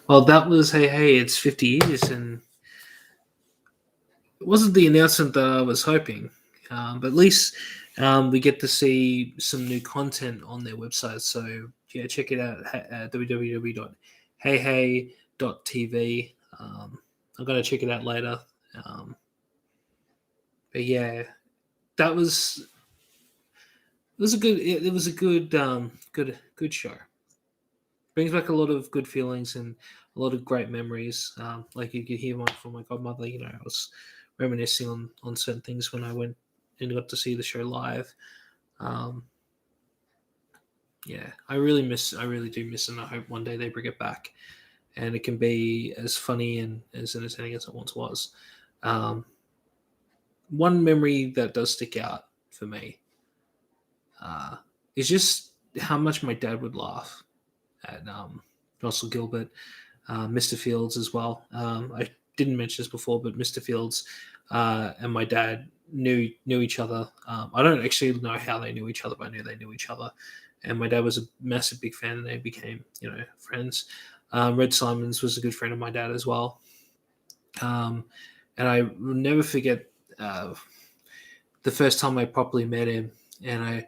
Well, that was hey, it's 50 years, and it wasn't the announcement that I was hoping, but at least we get to see some new content on their website. So yeah, check it out at www.heyhey.tv. I'm gonna check it out later. But yeah, that was it was a good good show. Brings back a lot of good feelings and a lot of great memories. Like you could hear from my godmother. You know, I was reminiscing on certain things when I went and got to see the show live. Yeah, I really do miss it, and I hope one day they bring it back and it can be as funny and as entertaining as it once was. One memory that does stick out for me is just how much my dad would laugh at Russell Gilbert, Mr. Fields as well. I didn't mention this before, but Mr. Fields and my dad knew each other. I don't actually know how they knew each other, but I knew they knew each other. And my dad was a massive big fan, and they became friends. Red Simons was a good friend of my dad as well. And I will never forget the first time I properly met him, and I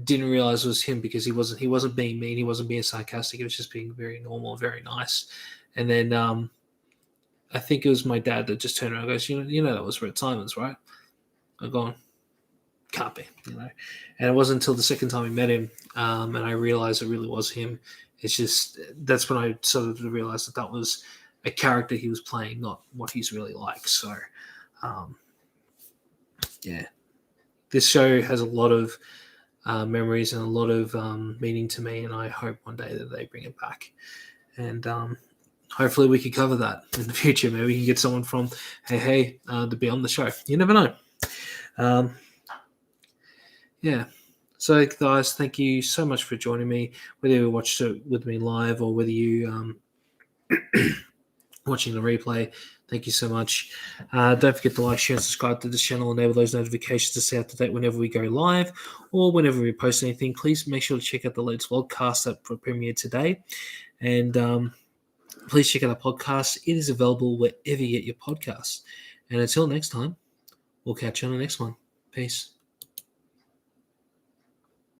didn't realize it was him because he wasn't being mean, he wasn't being sarcastic, he was just being very normal, very nice. And then I think it was my dad that just turned around and goes, you know that was Red Simons, right? I'm going, can't be, And it wasn't until the second time I met him and I realized it really was him. It's just, that's when I sort of realized that was a character he was playing, not what he's really like. So, yeah, this show has a lot of memories and a lot of meaning to me, and I hope one day that they bring it back. And hopefully we can cover that in the future. Maybe we can get someone from Hey to be on the show. You never know. Yeah. So, guys, thank you so much for joining me, whether you watched it with me live or whether you watching the replay. Thank you so much. Don't forget to like, share, and subscribe to this channel and enable those notifications to stay up to date whenever we go live or whenever we post anything. Please make sure to check out the latest vlogcast that premiered today. And please check out our podcast. It is available wherever you get your podcasts. And until next time, we'll catch you on the next one. Peace.